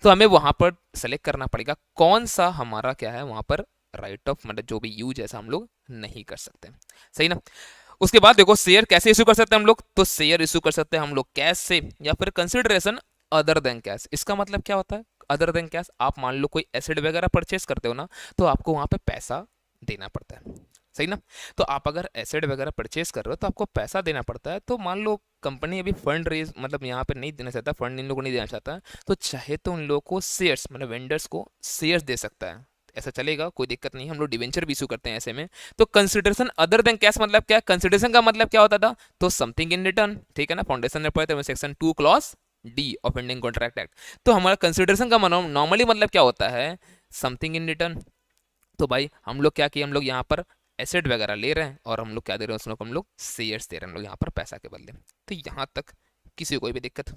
तो हमें वहां पर सेलेक्ट करना पड़ेगा कौन सा हमारा क्या है, वहां पर राइट ऑफ मतलब जो भी यूज ऐसा हम लोग नहीं कर सकते, सही ना। उसके बाद देखो शेयर कैसे इशू कर सकते हैं हम लोग, तो शेयर इशू कर सकते हैं हम लोग कैश से, या फिर कंसिडरेशन अदर देन कैश। इसका मतलब क्या होता है, अदर देन कैश, आप मान लो कोई एसेट वगैरह परचेस करते हो ना, तो आपको वहां पे पैसा देना पड़ता है, सही ना। तो आप अगर एसेट वगैरह परचेस कर रहे हो तो आपको पैसा देना पड़ता है, तो मान लो कंपनी अभी फंड रेज मतलब यहाँ पे नहीं देना चाहता, फंड इन लोगों को नहीं देना चाहता, तो चाहे तो उन लोगों को शेयर्स मतलब वेंडर्स को शेयर्स दे सकता है, ऐसा चलेगा, कोई दिक्कत नहीं, हम लोग डिवेंचर भी इशू करते हैं ऐसे में। तो कंसिडरेशन अदर देन कैश मतलब क्या, कंसिडरेशन का मतलब क्या होता था, तो समथिंग इन रिटर्न, ठीक है ना, फाउंडेशन में पढ़े थे section 2 clause D of Indian contract act. तो हमारा कंसिडरेशन का नॉर्मली मतलब क्या होता है, समथिंग इन रिटर्न। तो भाई हम लोग क्या किए, हम लोग यहाँ पर एसेट वगैरह ले रहे हैं और हम लोग क्या दे रहे हैं उसमें, हम लोग शेयर्स दे रहे हैं हम लोग यहाँ पर पैसा के बदले। तो यहाँ तक किसी को कोई भी दिक्कत?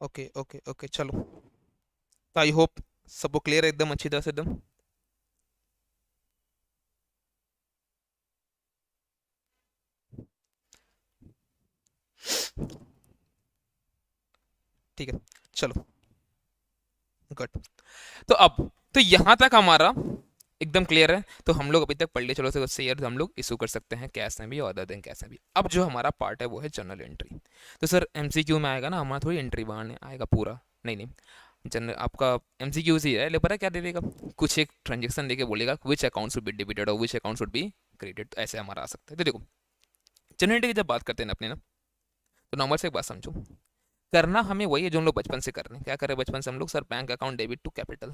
ओके ओके ओके, चलो। तो आई होप सबको क्लियर है एकदम अच्छी तरह से एकदम। ठीक है, चलो, गुड। तो अब तो यहाँ तक हमारा एकदम क्लियर है। तो हम लोग अभी तक पढ़ लिए, चलो से शेयर हम लोग इशू कर सकते हैं कैश में भी और अदर देन कैश में भी। अब जो हमारा पार्ट है वो है जनरल एंट्री। तो सर एमसीक्यू में आएगा ना, हमारा थोड़ी एंट्री बनाने आएगा पूरा, नहीं नहीं, जनरल आपका एमसीक्यू ही है। ले पता है क्या दे देगा, कुछ एक ट्रांजेक्शन देके बोलेगा which account should be debited और which account should be credit, तो ऐसे हमारा आ सकता है। तो देखो जनरल एंट्री की जब बात करते हैं ना अपने ना, तो नॉर्मल से एक बात समझो, करना हमें वही है जो हम लोग बचपन से कर रहे हैं। क्या करें बचपन से हम लोग, sir bank account debit to capital,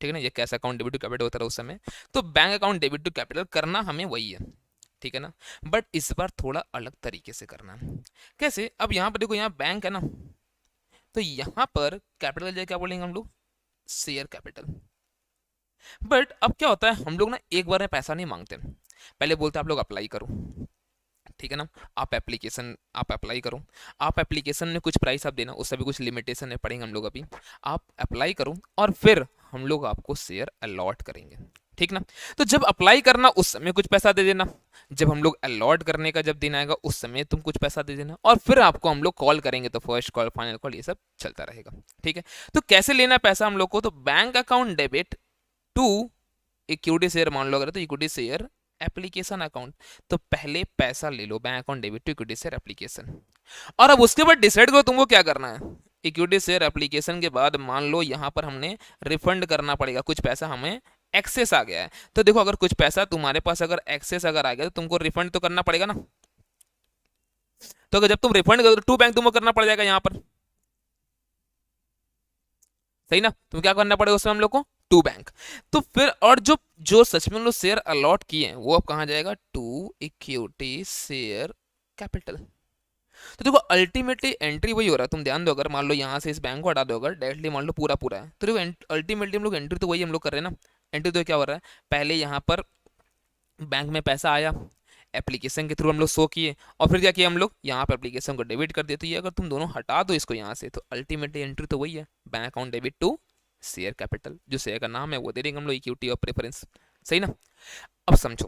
ठीक है ना, ये cash account debit to capital होता रहा उस समय। तो bank account debit to capital करना हमें वही है, ठीक है ना, बट इस बार थोड़ा अलग तरीके से करना है। कैसे? अब यहाँ पर देखो, यहाँ बैंक है ना, तो यहाँ पर कैपिटल जगह क्या बोलेंगे हम लोग, शेयर कैपिटल। बट अब क्या होता है, हम लोग ना एक बार में पैसा नहीं मांगते, पहले बोलते हैं आप लोग अप्लाई करो, ठीक है ना, आप अप्लाई करो, आप एप्लीकेशन में कुछ प्राइस आप देना, उससे भी कुछ लिमिटेशन है, पढ़ेंगे हम लोग अभी। आप अप्लाई करो और फिर हम लोग आपको शेयर अलॉट करेंगे, ठीक ना। तो जब अप्लाई करना उस समय कुछ पैसा दे देना, जब हम लोग अलॉट करने का जब दिन आएगा उस समय तुम कुछ पैसा दे देना, और फिर आपको हम लोग कॉल करेंगे, तो फर्स्ट कॉल फाइनल कॉल ये सब चलता रहेगा, ठीक है। तो कैसे लेना पैसा हम लोग को, तो bank account debit to equity share मान लो अगर, तो इक्विटी शेयर एप्लीकेशन अकाउंट। तो पहले पैसा ले लो bank account debit to equity share application, और अब उसके बाद डिसाइड करो तुमको क्या करना है। इक्विटी शेयर एप्लीकेशन के बाद मान लो यहाँ पर हमने रिफंड करना पड़ेगा, कुछ पैसा हमें एक्सेस आ गया है। तो देखो अगर कुछ पैसा तुम्हारे पास अगर एक्सेस अगर आ गया तो तुमको रिफंड तो करना पड़ेगा ना। तो अगर जब तुम रिफंड करो तो टू बैंक तुमको करना पड़ जाएगा यहाँ पर, सही ना। तुम क्या करना पड़ेगा उसमें हम लोग को, टू बैंक। तो फिर और जो जो सच में लोग शेयर अलॉट किए हैं वो अब कहाँ जाएगा, टू इक्विटी शेयर कैपिटल। तो देखो अल्टीमेटली एंट्री वही हो रहा है, तुम ध्यान दो, अगर मान लो यहाँ से इस बैंक को हटा दो, अगर डायरेक्टली मान लो पूरा पूरा है, तो देखो अल्टीमेटली हम लोग एंट्री तो वही हम लोग कर रहे हैं ना। एंट्री तो क्या हो रहा है, पहले यहाँ पर बैंक में पैसा आया, एप्लीकेशन के थ्रू हम लोग शो किए, और फिर क्या किया हम लोग यहाँ पर एप्लीकेशन को डेबिट कर दिया। तो ये अगर तुम दोनों हटा दो इसको यहाँ से, तो अल्टीमेटली एंट्री तो वही है, bank account debit to share capital, जो शेयर का नाम है वो दे देंगे हम लोग, इक्विटी और प्रेफरेंस, सही ना। अब समझो,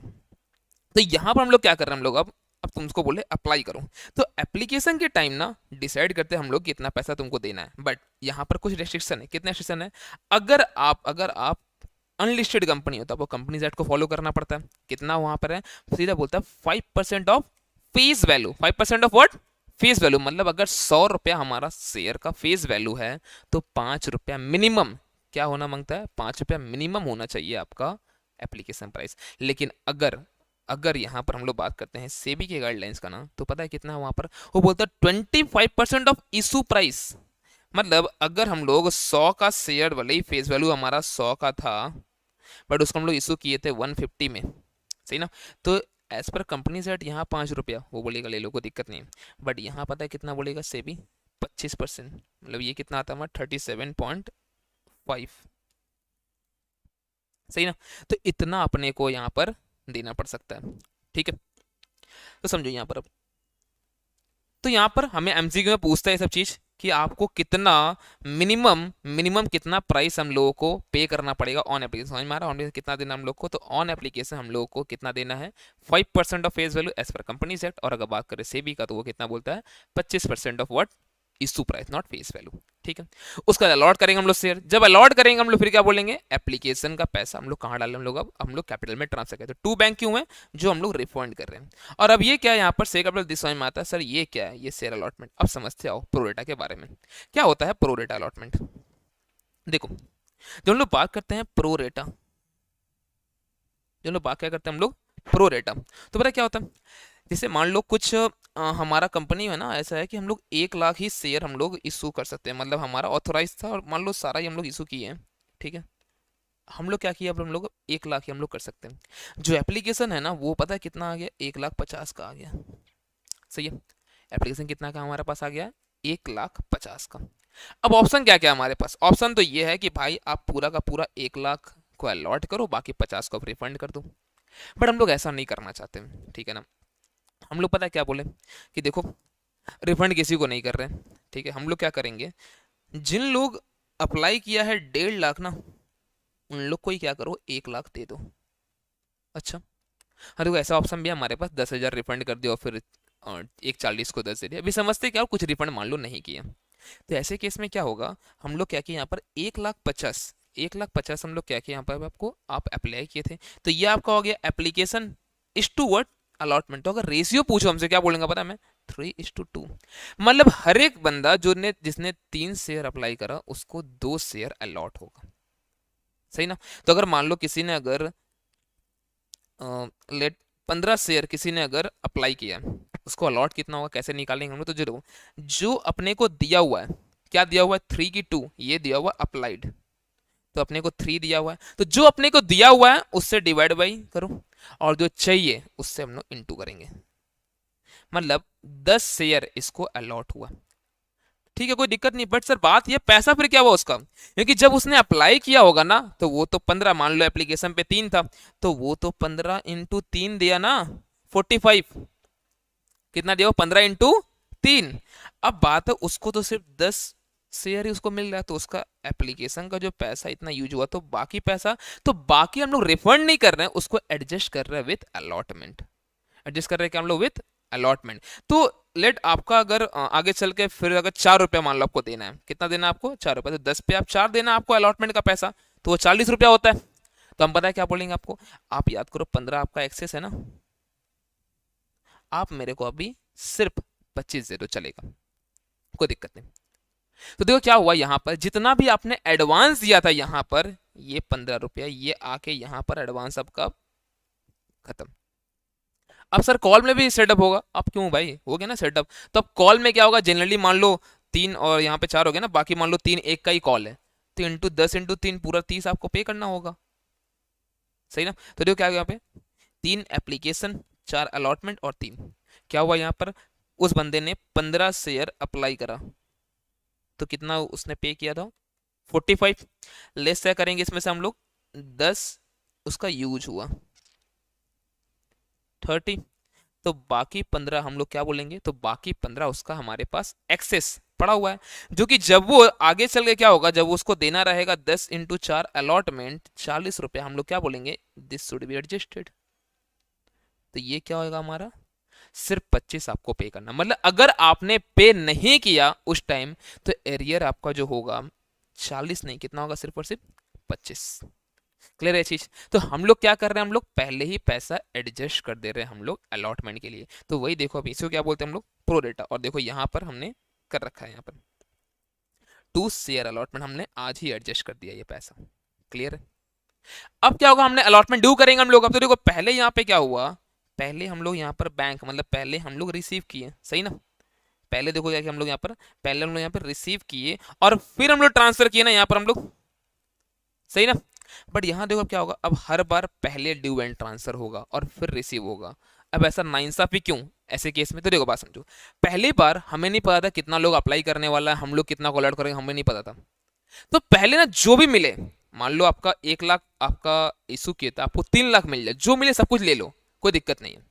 तो यहाँ पर हम लोग क्या कर रहे हैं हम लोग, अब तुमको बोले अप्लाई करो, तो एप्लीकेशन के टाइम ना डिसाइड करते हैं हम लोग कितना पैसा तुमको देना है, बट यहाँ पर कुछ रेस्ट्रिक्शन है। कितने रेस्ट्रिक्शन है, अगर आप अनलिस्टेड कंपनी हो तो आपको कंपनीज एक्ट को फॉलो करना पड़ता है। कितना वहां पर है, सीधा बोलता है 5% of face value. 5% of what, face value, मतलब अगर 100 रुपया हमारा शेयर का फेस वैल्यू है तो 5 रुपया मिनिमम क्या होना मांगता है, 5 रुपया मिनिमम होना चाहिए आपका एप्लीकेशन प्राइस। लेकिन अगर अगर यहाँ पर हम लोग बात करते हैं सेबी के गाइडलाइंस का ना, तो पता है कितना है वहां पर, वो बोलता है 25% ऑफ इशू प्राइस। मतलब अगर हम लोग 100 का शेयर, भले ही फेस वैल्यू हमारा 100 का था, बट उसको हम लोग इशू किए थे 150 में, सही ना। तो एज पर कंपनी सेट यहाँ 5 रुपया वो बोलेगा ले लो, कोई दिक्कत नहीं है। बट यहाँ पता है कितना बोलेगा सेबी, 25%, मतलब ये कितना आता है हमारा 37.5, सही ना। तो इतना अपने को यहाँ पर देना पड़ सकता है, ठीक है। तो समझो यहाँ पर, अब तो यहाँ पर हमें एमसीक्यू में पूछता है ये सब चीज़ कि आपको कितना मिनिमम मिनिमम कितना प्राइस हम लोगों को पे करना पड़ेगा ऑन एप्लीकेशन। समझ में आ रहा है ऑन कितना देना हम लोग को, तो ऑन एप्लीकेशन हम लोगों को कितना देना है, 5% of face value as per company set. और अगर बात करें सेबी का तो वो कितना बोलता है, 25% of what, issue price not face value, ठीक है। उसका अलॉट करेंगे हम लोग शेयर, जब अलॉट करेंगे हम लोग फिर क्या बोलेंगे, एप्लीकेशन का पैसा हम लोग कहाँ डालें हम लोग, अब हम लोग कैपिटल में ट्रांसफर करें। तो टू बैंक क्यों है, जो हम लोग रिफंड कर रहे हैं। और अब ये क्या है यहाँ पर शेयर कैपिटल दिस समझ में आता है, सर ये क्या है, ये शेयर अलॉटमेंट। अब समझते आओ प्रोरेटा के बारे में, क्या होता है प्रोरेटा अलॉटमेंट। देखो जब हम लोग बात करते हैं प्रोरेटा, जब हम लोग बात क्या करते हैं हम लोग प्रो रेटा। तो पता है क्या होता है, जैसे मान लो कुछ हमारा कंपनी है ना, ऐसा है कि हम लोग 1 लाख ही शेयर हम लोग इशू कर सकते हैं, मतलब हमारा ऑथोराइज था और मान लो सारा ही हम लोग इशू किए हैं, ठीक है। हम लोग क्या किया, अब हम लोग 1 लाख ही हम लोग कर सकते हैं। जो एप्लीकेशन है ना वो पता है कितना आ गया, 1,50,000 का आ गया। सही है, एप्लीकेशन कितना का हमारे पास आ गया, 1,50,000 का। अब ऑप्शन क्या क्या है हमारे पास, ऑप्शन तो ये है कि भाई आप पूरा का पूरा 1 लाख को अलॉट करो, बाकी 50 को आप रिफंड कर दो। बट हम लोग ऐसा नहीं करना चाहते, ठीक है ना। हम लोग पता है क्या बोले कि देखो, रिफंड किसी को नहीं कर रहे हैं, ठीक है। हम लोग क्या करेंगे, जिन लोग अप्लाई किया है 1.5 लाख ना, उन लोग को ही क्या करो, 1 लाख दे दो। अच्छा, हाँ देखो ऐसा ऑप्शन भी है हमारे पास, 10,000 रिफंड कर दिया और फिर 1,40 को 10 दे दिया। अभी समझते क्या, कुछ रिफंड मान लो नहीं किया, तो ऐसे केस में क्या होगा, हम लोग क्या किए यहाँ पर 1,50,000, 1,50,000 हम लोग क्या किए यहाँ पर, आपको आप अप्लाई किए थे, तो ये आपका हो गया application is toward allotment. तो अगर रेशियो पूछो हमसे क्या बोलेंगे पता है, मैं 3:2, मतलब हर एक बंदा जो ने जिसने 3 शेयर अप्लाई करा उसको 2 शेयर अलॉट होगा। सही ना। तो अगर मान लो किसी ने अगर लेट 15 शेयर किसी ने अगर अप्लाई किया, उसको अलॉट कितना होगा, कैसे निकालेंगे हम लोग, तो जो अपने को दिया हुआ है, क्या दिया हुआ है, 3 की 2, ये दिया हुआ अप्लाइड, तो अपने को 3 दिया हुआ है, तो जो अपने को दिया हुआ है उससे डिवाइड बाई करो, और जो चाहिए उससे हम लोग इंटू करेंगे, मतलब 10 शेयर इसको अलॉट हुआ। ठीक है, कोई दिक्कत नहीं, बट सर बात ये पैसा फिर क्या हुआ उसका, क्योंकि जब उसने अप्लाई किया होगा ना, तो वो तो 15, मान लो एप्लीकेशन पे 3 था, तो वो तो 15 × 3 दिया ना, 45, कितना दिया, 15 × 3। अब बात है उसको तो सिर्फ 10 शेयर ही उसको मिल रहा है, तो उसका एप्लीकेशन का जो पैसा इतना यूज हुआ, तो बाकी पैसा, तो बाकी हम लोग रिफंड नहीं कर रहे हैं, उसको एडजस्ट कर रहे हैं विथ अलॉटमेंट। एडजस्ट कर रहे हैं क्या हम लोग, विथ अलॉटमेंट। तो लेट आपका अगर आगे चल के फिर अगर 4 रुपया मान लो आपको देना है, कितना देना है आपको, 4 रुपया, तो 10 पे आप 4 देना आपको अलॉटमेंट का पैसा, तो वो 40 रुपया होता है। तो हम पता है क्या बोलेंगे आपको, आप याद करो 15 आपका एक्सेस है ना, आप मेरे को अभी सिर्फ 25 दे दो, चलेगा, कोई दिक्कत नहीं। तो देखो क्या हुआ, यहाँ पर जितना भी आपने एडवांस दिया था, यहाँ पर ये 15 रुपया, ये आके यहाँ पर एडवांस आपका खत्म। अब सर कॉल में भी सेटअप होगा, अब क्यों भाई, हो गया ना सेटअप। तो अब कॉल में क्या होगा, जनरली मान लो 3 और यहाँ पे 4 हो गया ना, बाकी मान लो 3 एक का ही कॉल है, तो इंटू 10 × 3 पूरा 30 आपको पे करना होगा। सही ना। तो देखो क्या यहाँ पे 3 एप्लीकेशन, 4 अलॉटमेंट और 3, क्या हुआ यहाँ पर, उस बंदे ने 15 शेयर अप्लाई करा, तो कितना उसने पे किया था, 45, लेस क्या करेंगे इसमें से हम लोग, 10 उसका यूज हुआ, 30, तो बाकी 15 हम लोग क्या बोलेंगे, तो बाकी 15 उसका हमारे पास एक्सेस पड़ा हुआ है, जो कि जब वो आगे चल के क्या होगा, जब वो उसको देना रहेगा 10 × 4 अलॉटमेंट 40 रुपया, हम लोग क्या बोलेंगे, दिस शुड बी एडजस्टेड। तो ये क्या होगा हमारा, सिर्फ 25 आपको पे करना, मतलब अगर आपने पे नहीं किया उस टाइम, तो एरियर आपका जो होगा 40 नहीं, कितना होगा, सिर्फ और सिर्फ 25। क्लियर है चीज। तो हम लोग क्या कर रहे हैं, हम लोग पहले ही पैसा एडजस्ट कर दे रहे हैं हम लोग अलॉटमेंट के लिए। तो वही देखो अभी इसको क्या बोलते हैं हम लोग, प्रो डेटा, और देखो यहाँ पर हमने कर रखा है, यहाँ पर 2 शेयर अलॉटमेंट हमने आज ही एडजस्ट कर दिया ये पैसा। क्लियर है। अब क्या होगा, हमने अलॉटमेंट ड्यू करेंगे हम लोग। अब तो देखो पहले यहाँ पे क्या हुआ, पहले हम लोग यहाँ पर बैंक, मतलब पहले हम लोग रिसीव किए, सही ना। पहले देखो क्या कि हम लोग यहाँ पर, पहले हम लोग यहाँ पर रिसीव किए और फिर हम लोग ट्रांसफर किए ना यहाँ पर हम लोग, सही ना। बट यहाँ देखो अब क्या होगा, अब हर बार पहले ड्यू एंड ट्रांसफर होगा और फिर रिसीव होगा। अब ऐसा नाइंसाफी क्यों ऐसे केस में, तो देखो बात समझो, पहली बार हमें नहीं पता था कितना लोग अप्लाई करने वाला है, हम लोग कितना को अलर्ट करेंगे हमें नहीं पता था। तो पहले ना जो भी मिले, मान लो आपका 1 लाख आपका इशू किया था, आपको 3 लाख मिल जाए, जो मिले सब कुछ ले लो, कोई दिक्कत नहीं है।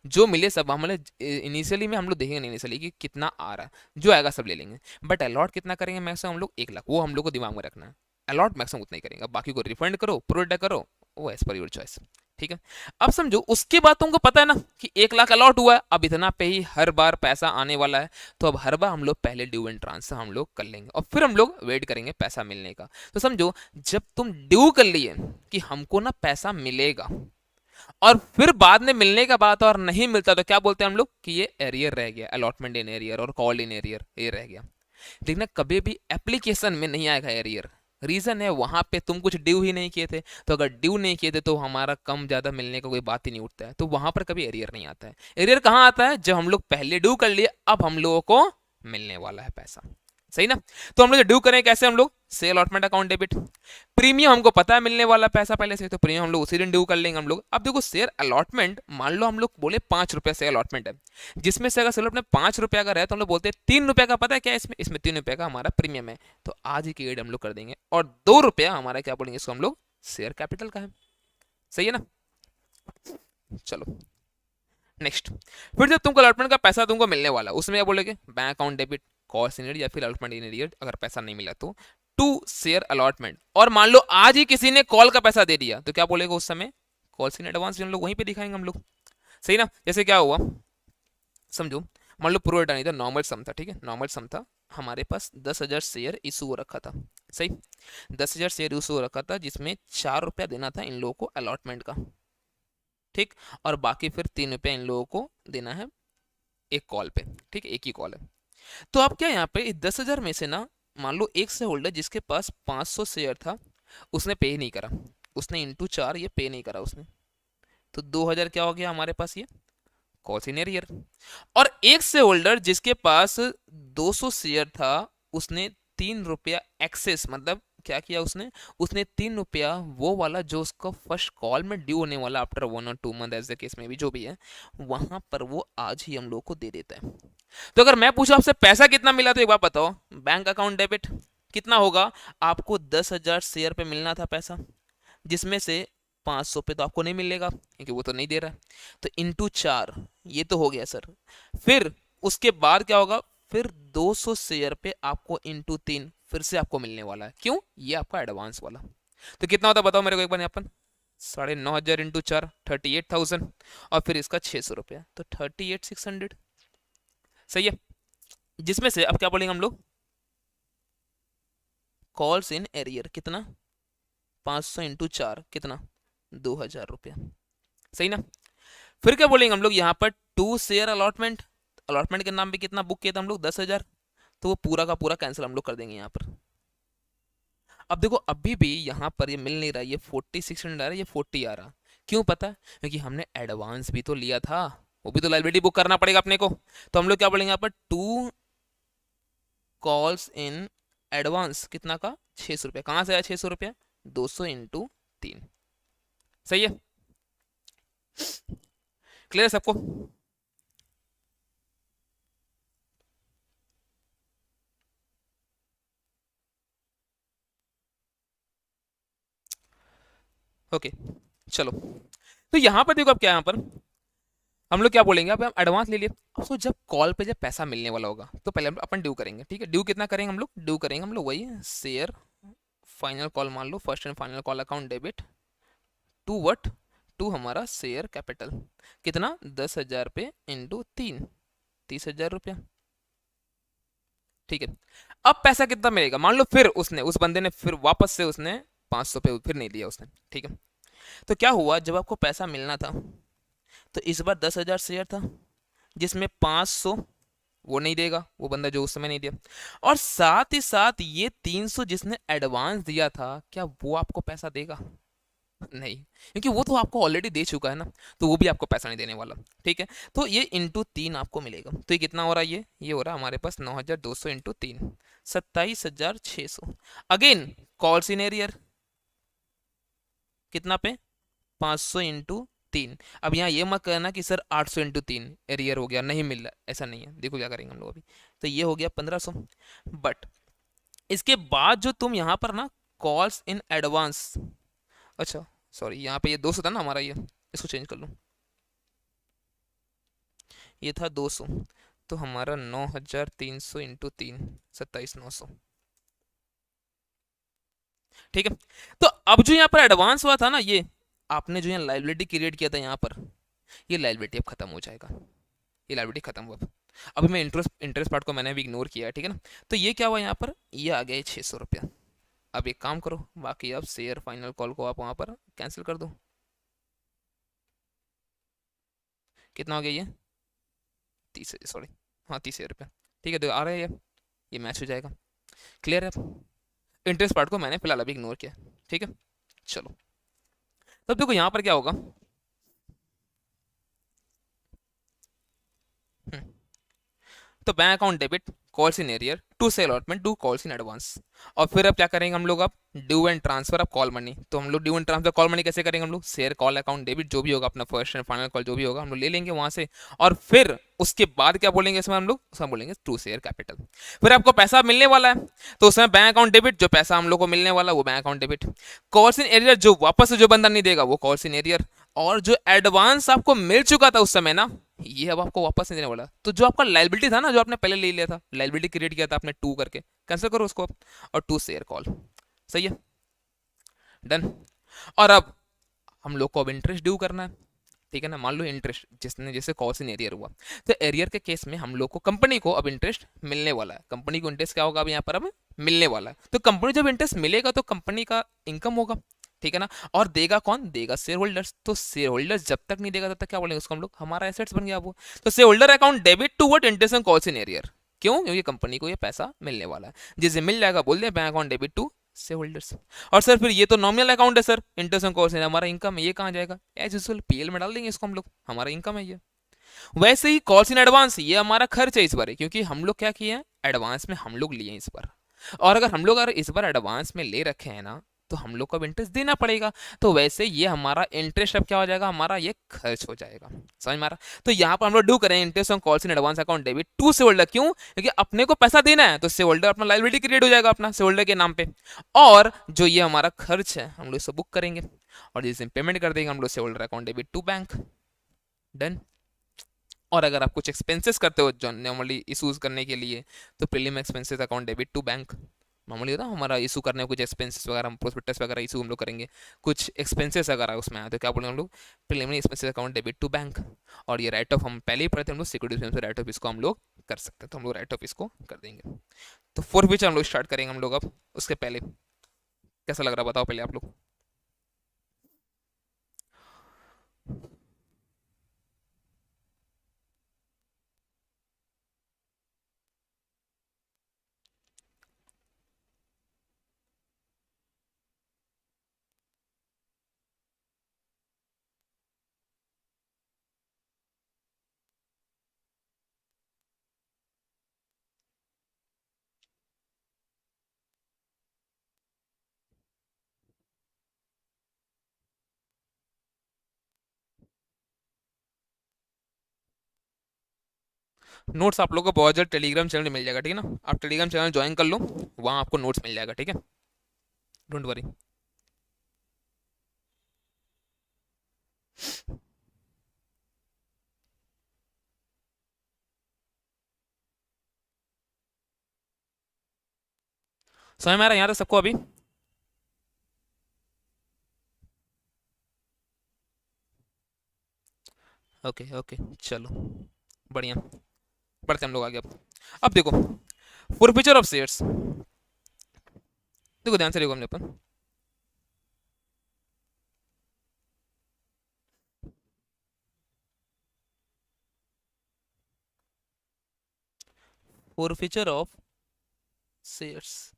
जो मिले सब हम इनिशियली में हम लोग देखेंगे, इनिशियली कि कितना आ रहा है, जो आएगा सब ले लेंगे। बट अलॉट कितना करेंगे मैक्सिमम हम लोग, 1 लाख, वो हम लोग को दिमाग में रखना है। अलॉट मैक्सिमम उतना ही करेंगे, बाकी को रिफंड करो, प्रोडेटा करो, वो एज पर योर चॉइस। ठीक है। अब समझो उसके बाद तुमको पता है ना कि 1 लाख अलॉट हुआ है, अब इतना पे ही हर बार पैसा आने वाला है, तो अब हर बार हम लोग पहले ड्यू एंड ट्रांसफर हम लोग कर लेंगे और फिर हम लोग वेट करेंगे पैसा मिलने का। तो समझो जब तुम ड्यू कर लिए कि हमको ना पैसा मिलेगा, और फिर बाद में मिलने का बात और नहीं मिलता, तो क्या बोलते हैं हम लोग कि ये एरियर रह गया, अलॉटमेंट इन एरियर और कॉल इन एरियर, ये रह गया। लेकिन कभी भी एप्लीकेशन में नहीं आएगा एरियर, रीजन है वहां पे तुम कुछ ड्यू ही नहीं किए थे, तो अगर ड्यू नहीं किए थे तो हमारा कम ज्यादा मिलने का कोई बात ही नहीं उठता है, तो वहां पर कभी एरियर नहीं आता है। एरियर कहाँ आता है? जब हम लोग पहले ड्यू कर लिए, अब हम लोगों को मिलने वाला है पैसा। सही ना? तो हम लोग ड्यू करें कैसे? हम लोग से अलॉटमेंट अकाउंट डेबिट। प्रीमियम हमको पता है मिलने वाला पैसा पहले से, तो प्रीमियम हम लोग उसी दिन ड्यू कर लेंगे हम लोग। अब देखो शेयर अलॉटमेंट, मान लो हम लोग बोले 5 रुपये से अलॉटमेंट है, जिसमें से अगर शेयर अलॉटमेंट 5 रुपये का है तो हम लोग बोलते हैं 3 रुपये का पता है क्या इसमें, 3 रुपये का हमारा प्रीमियम है, तो आज ही की एड हम लोग कर देंगे, और 2 रुपया हमारा क्या बोलेंगे इसको हम लोग, शेयर कैपिटल का है। सही है ना? चलो नेक्स्ट। फिर जब तुमको अलॉटमेंट का पैसा तुमको मिलने वाला, उसमें क्या बोलेगे? बैंक अकाउंट डेबिट, कॉस्ट इन एरियर या फिर अलॉटमेंट इन एरियर, अगर पैसा नहीं मिला तो टू शेयर अलॉटमेंट। और मान लो आज ही किसी ने कॉल का पैसा दे दिया, तो क्या बोलेगा उस समय? कॉल्स इन एडवांस भी हम लोग वहीं पे दिखाएंगे हम लोग। सही ना? जैसे क्या हुआ समझो, मान लो प्रो रिटर्न इधर नॉर्मल सम था, ठीक है, नॉर्मल सम था, हमारे पास 10,000 शेयर इशू हो रखा था। सही, 10,000 शेयर इशू हो रखा था, जिसमें 4 रुपया देना था इन लोगों को अलॉटमेंट का, ठीक, और बाकी फिर 3 रुपया इन लोगों को देना है एक कॉल पे, ठीक है, एक ही कॉल है। तो अब क्या यहाँ पे इस 10,000 में से ना, मान लो एक से होल्डर जिसके पास 500 शेयर था, उसने पे नहीं करा, उसने इंटू 4 ये पे नहीं करा उसने, तो 2,000 क्या हो गया हमारे पास, ये कॉस्ट इन एरियर। और एक से होल्डर जिसके पास 200 शेयर था, उसने 3 रुपया एक्सेस, मतलब क्या किया उसने, 3 रुपया वो वाला जो उसका फर्स्ट कॉल में ड्यू होने वाला आफ्टर 1 और 2 मंथ एज द केस में भी जो भी है, वहां पर वो आज ही हम लोग को दे देता है। तो अगर मैं पूछूं आपसे पैसा कितना मिला, तो एक बात बताओ, बैंक अकाउंट डेबिट कितना होगा? आपको 10,000 शेयर पे मिलना था पैसा, जिसमें से 500 पे तो आपको नहीं मिलेगा क्योंकि वो तो नहीं दे रहा है, तो इंटू 4 ये तो हो गया सर। फिर उसके बाद क्या होगा? फिर 200 शेयर पे आपको इंटू 3 फिर से आपको मिलने वाला है। क्यों? ये आपका एडवांस वाला। तो कितना होता है बताओ मेरे को एक बार यहाँ पर? 9,500 इंटू 4 38,000, और फिर इसका 600 रुपया, तो 38,600। सही है? जिसमें से अब क्या बोलेंगे हम लोग, कॉल्स इन एरियर कितना, 500 इंटू 4 कितना, 2,000 रुपया। सही ना? फिर क्या बोलेंगे हम लोग यहाँ पर, टू शेयर अलॉटमेंट, अलॉटमेंट के नाम पे कितना बुक किया था हम लोग, 10,000, तो वो पूरा का पूरा कैंसिल हम लोग कर देंगे यहाँ पर। अब देखो अभी भी यहाँ पर ये मिल नहीं रहा, ये 4600 आ रहा है, ये 40 आ रहा। क्यों पता है? क्योंकि हमने एडवांस भी तो लिया था, वो भी तो लाइबिलिटी बुक करना पड़ेगा अपने को। तो हम लोग क्या बोलेंगे यहाँ पर, टू कॉल्स इन एडवांस कितना का, 600 रुपया। कहाँ से आया 600 रुपया? 200 इंटू 3। सही है? क्लियर सबको? ओके चलो, तो यहाँ पर देखो अब क्या है, यहाँ पर हम लोग क्या बोलेंगे, अब हम एडवांस ले लिए। अब तो जब कॉल पे जब पैसा मिलने वाला होगा, तो पहले हम अपन ड्यू करेंगे, ठीक है, ड्यू कितना करेंगे हम लोग, ड्यू करेंगे हम लोग वही शेयर फाइनल कॉल, मान लो first and final call account debit to what, to हमारा शेयर कैपिटल, कितना, 10,000 पे इंटू 3, 30,000 रुपया। ठीक है, अब पैसा कितना मिलेगा, मान लो फिर उसने, उस बंदे ने फिर वापस से उसने 500 पे फिर नहीं दिया उसने, ठीक है। तो क्या हुआ, जब आपको पैसा मिलना था, तो इस बार 10,000 शेयर था, जिसमें 500 वो नहीं देगा, वो बंदा जो उस समय नहीं दिया, और साथ ही साथ ये 300 जिसने एडवांस दिया था, क्या वो आपको पैसा देगा? नहीं, क्योंकि वो तो आपको ऑलरेडी दे चुका है ना, तो वो भी आपको पैसा नहीं देने वाला। ठीक है, तो ये इंटू 3 आपको मिलेगा, तो ये कितना हो रहा है, ये हो रहा है हमारे पास 9,200 into 3, 27,600। Again calls in arrear कितना पे, 500 इंटू 3। अब यहाँ ये मत कहना कि सर 800 इंटू 3 एरियर हो गया, नहीं मिल रहा, ऐसा नहीं है। देखो क्या करेंगे हम लोग अभी, तो ये हो गया 1,500। बट इसके बाद जो तुम यहाँ पर ना कॉल्स इन एडवांस, अच्छा सॉरी, यहाँ पे ये 200 था ना हमारा, ये इसको चेंज कर लूँ, ये था 200, तो हमारा 9,300 इंटू 3, 27,900। ठीक है, तो अब जो यहाँ पर एडवांस हुआ था ना, ये आपने जो यहाँ लाइबिलिटी क्रिएट किया था यहाँ पर, ये लाइबिलिटी अब खत्म हो जाएगा, ये लाइबिलिटी खत्म हुआ अब। अभी मैं इंटरेस्ट पार्ट को मैंने भी इग्नोर किया है, ठीक है ना। तो ये क्या हुआ यहाँ पर, ये आ गया 600 रुपया। अब एक काम करो, बाकी अब शेयर फाइनल कॉल को आप वहाँ पर कैंसिल कर दो। कितना हो गया ये, 30, सॉरी हाँ 30,000 रुपया। ठीक है, तो आ रहा है ये मैच हो जाएगा। क्लियर है? इंटरेस्ट पार्ट को मैंने फिलहाल अभी इग्नोर किया, ठीक है। चलो, तब देखो यहाँ पर क्या होगा। हम्म, तो bank account debit calls in arrear to से allotment do calls in advance. और फिर अब क्या करेंगे हम लोग, अब due and transfer of call money. तो हम लोग due and transfer call money कैसे करेंगे हम लोग, शेयर कॉल अकाउंट डेबिट जो भी होगा अपना फर्स्ट एंड फाइनल कॉल जो भी होगा हम लोग ले लेंगे वहां से। और फिर उसके बाद क्या बोलेंगे इसमें हम लोग, उसमें बोलेंगे टू शेयर कैपिटल। फिर आपको पैसा मिलने वाला है तो उसमें बैंक अकाउंट डेबिट, जो पैसा हम लोग को मिलने वाला है वो bank account debit. Calls in arrear, जो वापस से जो बंदा नहीं देगा वो कॉल्स इन एरियर। और जो एडवांस आपको मिल चुका था उस समय ना, ये अब आपको वापस नहीं देने वाला। तो जो आपका लाइबिलिटी था ना, जो आपने पहले ले लिया था, लाइबिलिटी क्रिएट किया था आपने टू करके, कैंसिल करो उसको अब, और टू शेयर कॉल। सही है, डन। और अब हम लोग को अब इंटरेस्ट ड्यू करना है, ठीक है ना। मान लो इंटरेस्ट जिसने जैसे कॉल्स इन एरियर हुआ, तो एरियर के केस में हम लोग को कंपनी को अब इंटरेस्ट मिलने वाला है। कंपनी को इंटरेस्ट क्या होगा अब यहाँ पर अब मिलने वाला है। तो कंपनी जब इंटरेस्ट मिलेगा तो कंपनी का इनकम होगा, ठीक है ना। और देगा कौन, देगा शेयर होल्डर्स। तो शेयर होल्डर्स जब तक नहीं देगा तब तक क्या बोलेंगे उसको हम लोग, हमारा एसेट्स बन गया वो। तो share holder account debit to what, interest and calls in arrear. क्यों, क्योंकि कंपनी को ये पैसा मिलने वाला है। जिसे मिल जाएगा बोल दे bank account debit to shareholders. और सर फिर ये तो नॉमिनल अकाउंट है सर, इंटरेस्ट एंड कॉल्स हमारा इनकम है, ये कहाँ जाएगा, एज यूजुअल पीएल में डाल देंगे इसको हम लोग, हमारा इनकम है ये। वैसे ही कॉल्स इन एडवांस, ये हमारा खर्च है इस बार, क्योंकि हम लोग क्या किए हैं, एडवांस में हम लोग लिए हैं इस बार। और अगर हम लोग अगर इस बार एडवांस में ले रखे हैं ना, तो हम लोग को अब इंटरेस्ट देना पड़ेगा। तो वैसे ये हमारा इंटरेस्ट अब क्या हो जाएगा, हमारा ये खर्च हो जाएगा। समझ मारा। तो यहाँ पर हम लोग ड्यू करें interest on calls in advance account debit to share holder. क्यों, क्योंकि अपने को पैसा देना है तो से होल्डर अपना लाइबिलिटी क्रिएट हो जाएगा अपना से होल्डर के नाम पे। और जो ये हमारा खर्च है हम लोग इसे बुक करेंगे, और जिस दिन पेमेंट कर देंगे हम लोग share holder account debit to bank, done. और अगर आप कुछ एक्सपेंसेस करते हो जो नॉर्मली इशूज करने के लिए, तो prelim expenses account debit to bank. Normally होता है हमारा इशू करने में कुछ एक्सपेंसेस वगैरह, हम प्रोस्पेक्टस वगैरह इशू हम लोग करेंगे, कुछ एक्सपेंसेस अगर उसमें आए तो क्या बोलेंगे हम लोग, preliminary expenses account debit to bank. और ये राइट ऑफ हम पहले ही पढ़े थे हम लोग, सिक्योरिटी से राइट ऑफ इसको हम लोग कर सकते हैं, तो हम लोग राइट ऑफ इसको कर देंगे। तो फोर्थ विच हम लोग स्टार्ट करेंगे हम लोग अब। उसके पहले कैसा लग रहा बताओ पहले आप लोग। नोट्स आप लोगों को बहुत जल्द टेलीग्राम चैनल में मिल जाएगा, ठीक है ना। आप टेलीग्राम चैनल ज्वाइन कर लो, वहाँ आपको नोट्स मिल जाएगा, ठीक है, डोंट वरी। समझ में आ रहा है यहाँ तक सबको अभी। ओके ओके, चलो बढ़िया, बढ़ते हम लोग आगे अब देखो फॉरफीचर ऑफ शेयर्स। देखो ध्यान से देखो हमने अपन, फॉरफीचर ऑफ शेयर्स।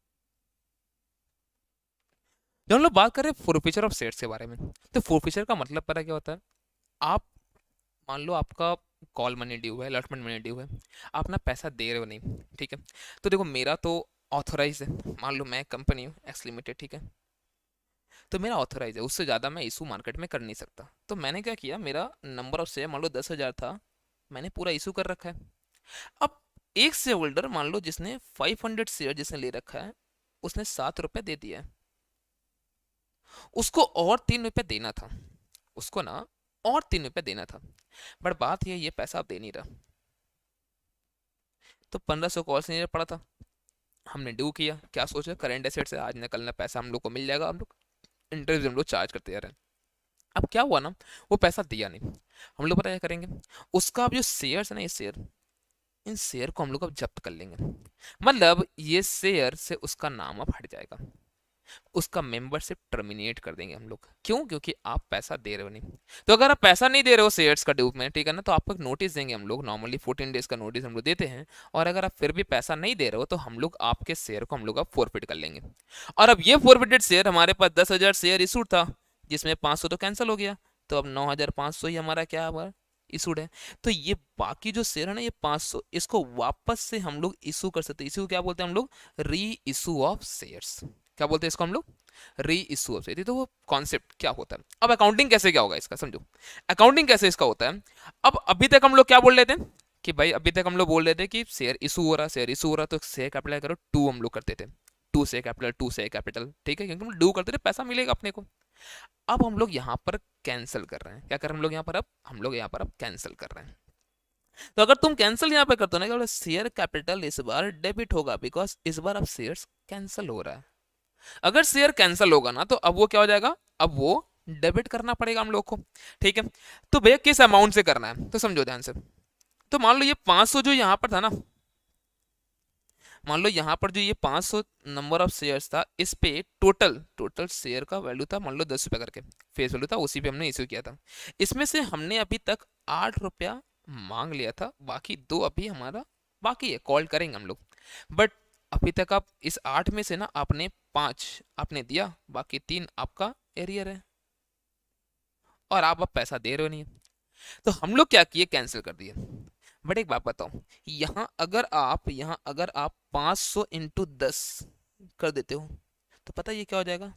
जब हम लोग बात करें फॉरफीचर ऑफ शेयर्स के बारे में, तो फॉरफीचर का मतलब पता क्या होता है। आप मान लो आपका कॉल मनी ड्यू है, अलॉटमेंट मनी ड्यू है, आप ना पैसा दे रहे हो नहीं, ठीक है। तो देखो मेरा तो ऑथोराइज है, मान लो मैं कंपनी हूँ एक्स लिमिटेड, ठीक है। तो मेरा ऑथोराइज है, उससे ज़्यादा मैं इशू मार्केट में कर नहीं सकता। तो मैंने क्या किया, मेरा नंबर ऑफ शेयर मान लो 10,000 था, मैंने पूरा इशू कर रखा है। अब एक शेयर होल्डर मान लो जिसने 500 शेयर जिसने ले रखा है, उसने 7 रुपये दे दिया है, उसको और 3 रुपये देना था, उसको ना और 3 रुपये देना था। बट बात ये पैसा अब दे नहीं रहा। तो 1500 कॉल से नहीं पड़ा था, हमने ड्यू किया, क्या सोचा करेंट एसेट से आज निकलना पैसा हम लोग को मिल जाएगा, हम लोग इंटरेस्ट हम लोग चार्ज करते जा रहे हैं। अब क्या हुआ ना, वो पैसा दिया नहीं। हम लोग पता क्या करेंगे, उसका अब जो शेयर है ना, ये शेयर, इन शेयर को हम लोग अब जब्त कर लेंगे। मतलब ये शेयर से उसका नाम अब हट जाएगा। उसका मेंबरशिप टर्मिनेट कर देंगे हम लोग। क्यों? क्योंकि आप पैसा दे रहे हो नहीं। तो अगर आप पैसा नहीं दे रहे हो शेयर्स का ड्यू में, ठीक है ना, तो आपको एक नोटिस देंगे हम लोग, नॉर्मली 14 डेज का नोटिस हम लोग देते हैं। और अगर आप फिर भी पैसा नहीं दे रहे हो तो हम लोग आपके शेयर को हम लोग अब फोरफिट कर लेंगे। और अब ये फोरफिटेड शेयर, हमारे पास 10,000 शेयर इशूड था, जिसमें 500 तो कैंसिल हो गया, तो अब 9,500 ही हमारा क्या हुआ, इशूड है। तो ये बाकी जो शेयर है ना, ये 500, इसको वापस से हम लोग इशू कर सकते हैं। इशू क्या बोलते हैं हम लोग? री इशू ऑफ शेयर्स। क्या बोलते हैं इसको हम लोग? री इशू ऑफ शेयर। तो वो कॉन्सेप्ट क्या होता है। अब अकाउंटिंग कैसे क्या होगा इसका, समझो। अकाउंटिंग कैसे इसका होता है। अब अभी तक हम लोग क्या बोल रहे थे कि भाई, अभी तक हम लोग बोल रहे थे कि शेयर इशू हो रहा, शेयर इशू हो रहा, तो शेयर कैपिटल करो 2 हम लोग करते थे, 2 शेयर कैपिटल, 2 शेयर कैपिटल, ठीक है, क्योंकि हम डू करते थे, पैसा मिलेगा अपने को। अब हम लोग यहाँ पर कैंसिल कर रहे हैं। क्या कर रहे हैं हम लोग यहाँ पर? अब हम लोग यहाँ पर अब कैंसिल कर रहे हैं। तो अगर तुम कैंसिल यहाँ पे करते हो ना, क्या शेयर कैपिटल इस बार डेबिट होगा, बिकॉज इस बार अब शेयर्स कैंसिल हो रहा है। अगर शेयर कैंसिल होगा ना, तो अब वो क्या हो जाएगा, अब वो डेबिट करना पड़ेगा हम लोग को, ठीक है। तो भैया किस अमाउंट से करना है, तो समझो ध्यान से। तो मान लो ये 500 जो यहाँ पर था ना, मान लो यहाँ पर जो ये 500 नंबर ऑफ शेयर्स था, इस पे टोटल टोटल शेयर का वैल्यू था मान लो 10 रुपया करके, फेस वैल्यू था, उसी पे हमने इश्यू किया था। इसमें से हमने अभी तक 8 रुपया मांग लिया था, बाकी 2 अभी हमारा बाकी है, कॉल करेंगे हम लोग। बट अभी तक आप इस 8 में से ना आपने 5 आपने दिया, बाकी 3 आपका एरियर है, और आप अब पैसा दे रहे हो नहीं। तो हम लोग क्या किए, कैंसिल कर दिए। बट एक बात बताओ, यहाँ अगर आप 500 इंटू 10 कर देते हो, तो पता ये क्या हो जाएगा।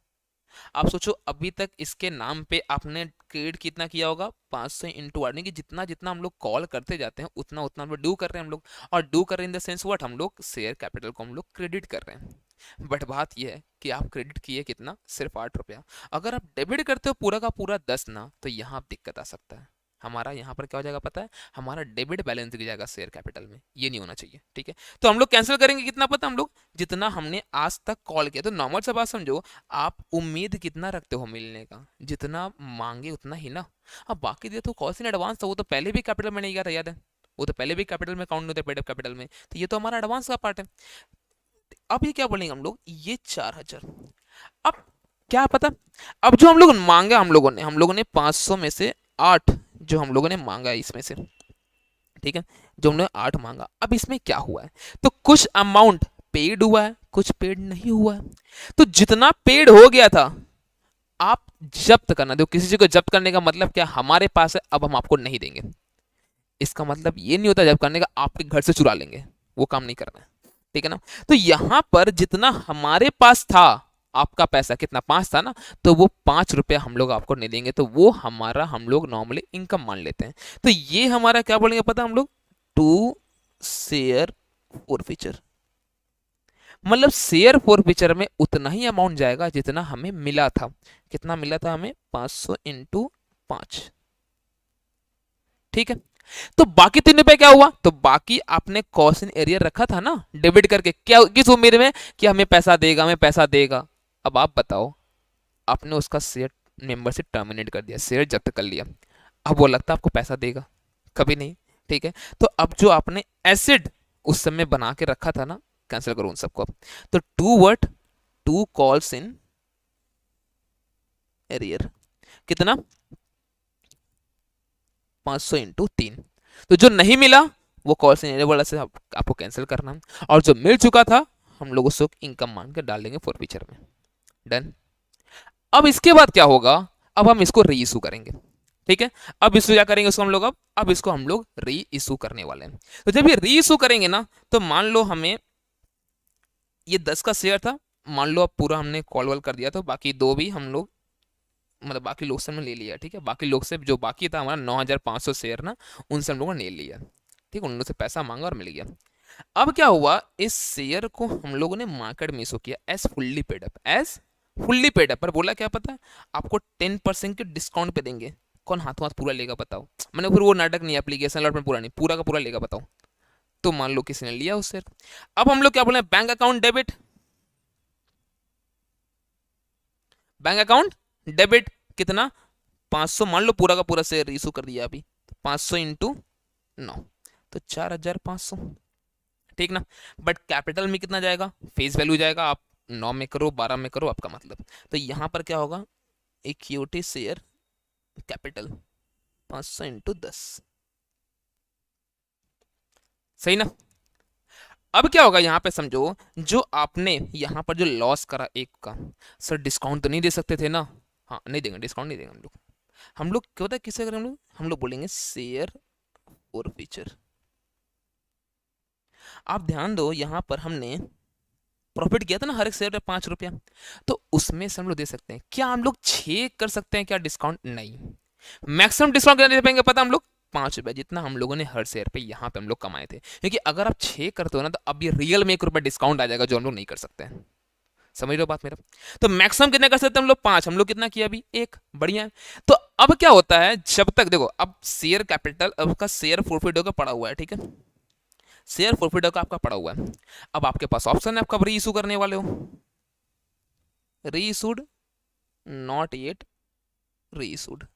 आप सोचो, अभी तक इसके नाम पे आपने क्रेडिट कितना किया होगा, 500 इंटू आठ, कि जितना जितना हम लोग कॉल करते जाते हैं उतना उतना हम लोग ड्यू कर रहे हैं हम लोग। और ड्यू कर रहे हैं इन द सेंस व्हाट, हम लोग शेयर कैपिटल को हम लोग क्रेडिट कर रहे हैं। बट बात यह है कि आप क्रेडिट किए कितना, सिर्फ 8 रुपया। अगर आप डेबिट करते हो पूरा का पूरा 10 ना, तो यहाँ आप दिक्कत आ सकता है। हमारा यहाँ पर क्या हो जाएगा पता है, हमारा डेबिट बैलेंस दिख जाएगा शेयर कैपिटल में, ये नहीं होना चाहिए, ठीक है। तो हम लोग कैंसिल करेंगे कितना, पता हम लोग, जितना हमने आज तक कॉल किया। तो नॉर्मल सा बात समझो, आप उम्मीद कितना रखते हो मिलने का, जितना मांगे उतना ही ना। अब बाकी दिया तो कॉल इन एडवांस था, वो तो पहले भी कैपिटल में नहीं गया था, याद है, वो तो पहले भी कैपिटल में काउंट नहीं होते, पेड कैपिटल में, तो ये तो हमारा एडवांस का पार्ट है। अब ये क्या बोलेंगे हम लोग, ये 4,000। अब क्या पता, अब जो हम लोग मांगा, हम लोगों ने 500 में से 8 जो हम लोगों ने मांगा है इसमें से, ठीक है, जो हमने 8 मांगा, अब इसमें क्या हुआ है, तो कुछ अमाउंट पेड हुआ है, कुछ पेड नहीं हुआ है। तो जितना पेड हो गया था आप जब्त करना दो। किसी चीज को जब्त करने का मतलब क्या, हमारे पास है अब हम आपको नहीं देंगे। इसका मतलब ये नहीं होता जब्त करने का आपके घर से चुरा लेंगे, वो काम नहीं करना है, ठीक है ना। तो यहां पर जितना हमारे पास था, आपका पैसा कितना 5 था ना, तो वो 5 रुपया हम लोग आपको नहीं देंगे, तो वो हमारा हम लोग नॉर्मली इनकम मान लेते हैं। तो ये हमारा क्या बोलेंगे पता हम लोग, टू शेयर फॉरफीचर। मतलब शेयर फॉरफीचर में उतना ही अमाउंट जाएगा जितना हमें मिला था। कितना मिला था हमें, 500 इंटू 5, ठीक है। तो बाकी 3 रुपए क्या हुआ, तो बाकी आपने कॉस्ट इन एरियर रखा था ना डेबिट करके, क्या किस उम्मीद में कि हमें पैसा देगा, हमें पैसा देगा। अब आप बताओ, आपने उसका शेयर मेंबरशिप टर्मिनेट कर दिया, शेयर जब्त कर लिया, अब वो लगता है आपको पैसा देगा, कभी नहीं, ठीक है। तो अब जो आपने एसिड उस समय बना के रखा था ना, कैंसिल करो उन सबको अब। तो 2 व्हाट, 2 कॉल्स इन एरियर, कितना, 500 इंटू 3। तो जो नहीं मिला वो कॉल्स इन एरियर वाला से आपको कैंसिल करना है, और जो मिल चुका था हम लोग उसको इनकम मान के डाल देंगे फॉरफीचर में। डन। अब इसके बाद क्या होगा, अब हम इसको री इशू करेंगे, ठीक है। अब इशू क्या करेंगे उसको हम लोग, अब इसको हम लोग री इशू करने वाले हैं। तो जब ये री इशू करेंगे ना, तो मान लो हमें ये 10 का शेयर था, मान लो अब पूरा हमने कॉल वॉल कर दिया, तो बाकी 2 भी हम लोग, मतलब बाकी लोग से हमने ले लिया, ठीक है। बाकी लोग से जो बाकी था हमारा 9,500 शेयर ना, उनसे हम लोगों ने ले लिया, ठीक है, उन लोगों से पैसा मांगा और मिल गया। अब क्या हुआ, इस शेयर को हम लोगों ने मार्केट में इशू किया as fully paid up, as fully paid up. पर बोला क्या पता, आपको 10% के डिस्काउंट पे देंगे। कौन हाथों हाथ पूरा लेगा बताओ, मैंने फिर वो नाटक नहीं, एप्लीकेशन अलॉटमेंट पूरा नहीं, पूरा का पूरा लेगा बताओ। तो मान लो किसी ने लिया उस शेयर। अब हम लोग क्या बोले, bank account debit, bank account debit कितना, 500, मान लो पूरा का पूरा शेयर इशू कर दिया अभी, 500 इंटू 9, तो 4,500, ठीक ना। बट कैपिटल में कितना जाएगा, फेस वैल्यू जाएगा, आप 9 में करो, 12 में करो, आपका मतलब। तो यहाँ पर क्या होगा, इक्विटी शेयर कैपिटल 500 इंटू 10, सही ना। अब क्या होगा यहाँ पे समझो, जो आपने यहाँ पर जो लॉस करा एक का, सर डिस्काउंट तो नहीं दे सकते थे ना, हाँ नहीं देंगे, डिस्काउंट नहीं देंगे हम लोग। हम लोग क्या होता है, किससे करें हम लोग बोलेंगे शेयर और फीचर। आप ध्यान दो, यहाँ पर हमने प्रॉफिट किया था ना हर एक शेयर पे 5 रुपया, तो उसमें से हम लोग दे सकते हैं क्या, हम लोग 6 कर सकते हैं क्या डिस्काउंट, नहीं। मैक्सिमम डिस्काउंट कितना दे पाएंगे पता, हम लोग 5 रुपया, जितना हम लोगों ने हर शेयर पे यहाँ पे हम लोग कमाए थे। क्योंकि अगर आप 6 करते हो ना, तो अब ये रियल में 1 रुपया डिस्काउंट आ जाएगा, जो हम लोग नहीं कर सकते हैं। समझ लो बात मेरा। तो मैक्सिमम कितना कर सकते हैं हम लोग, 5, हम लोग कितना किया अभी, 1, बढ़िया है। तो अब क्या होता है, जब तक देखो, अब शेयर कैपिटल, अब का शेयर फोरफिट होकर पड़ा हुआ है, ठीक है, शेयर फोरफिट होकर आपका पड़ा हुआ है। अब आपके पास ऑप्शन है, आप कब री इशू करने वाले हो, री इशूड, नॉट येट री इशूड।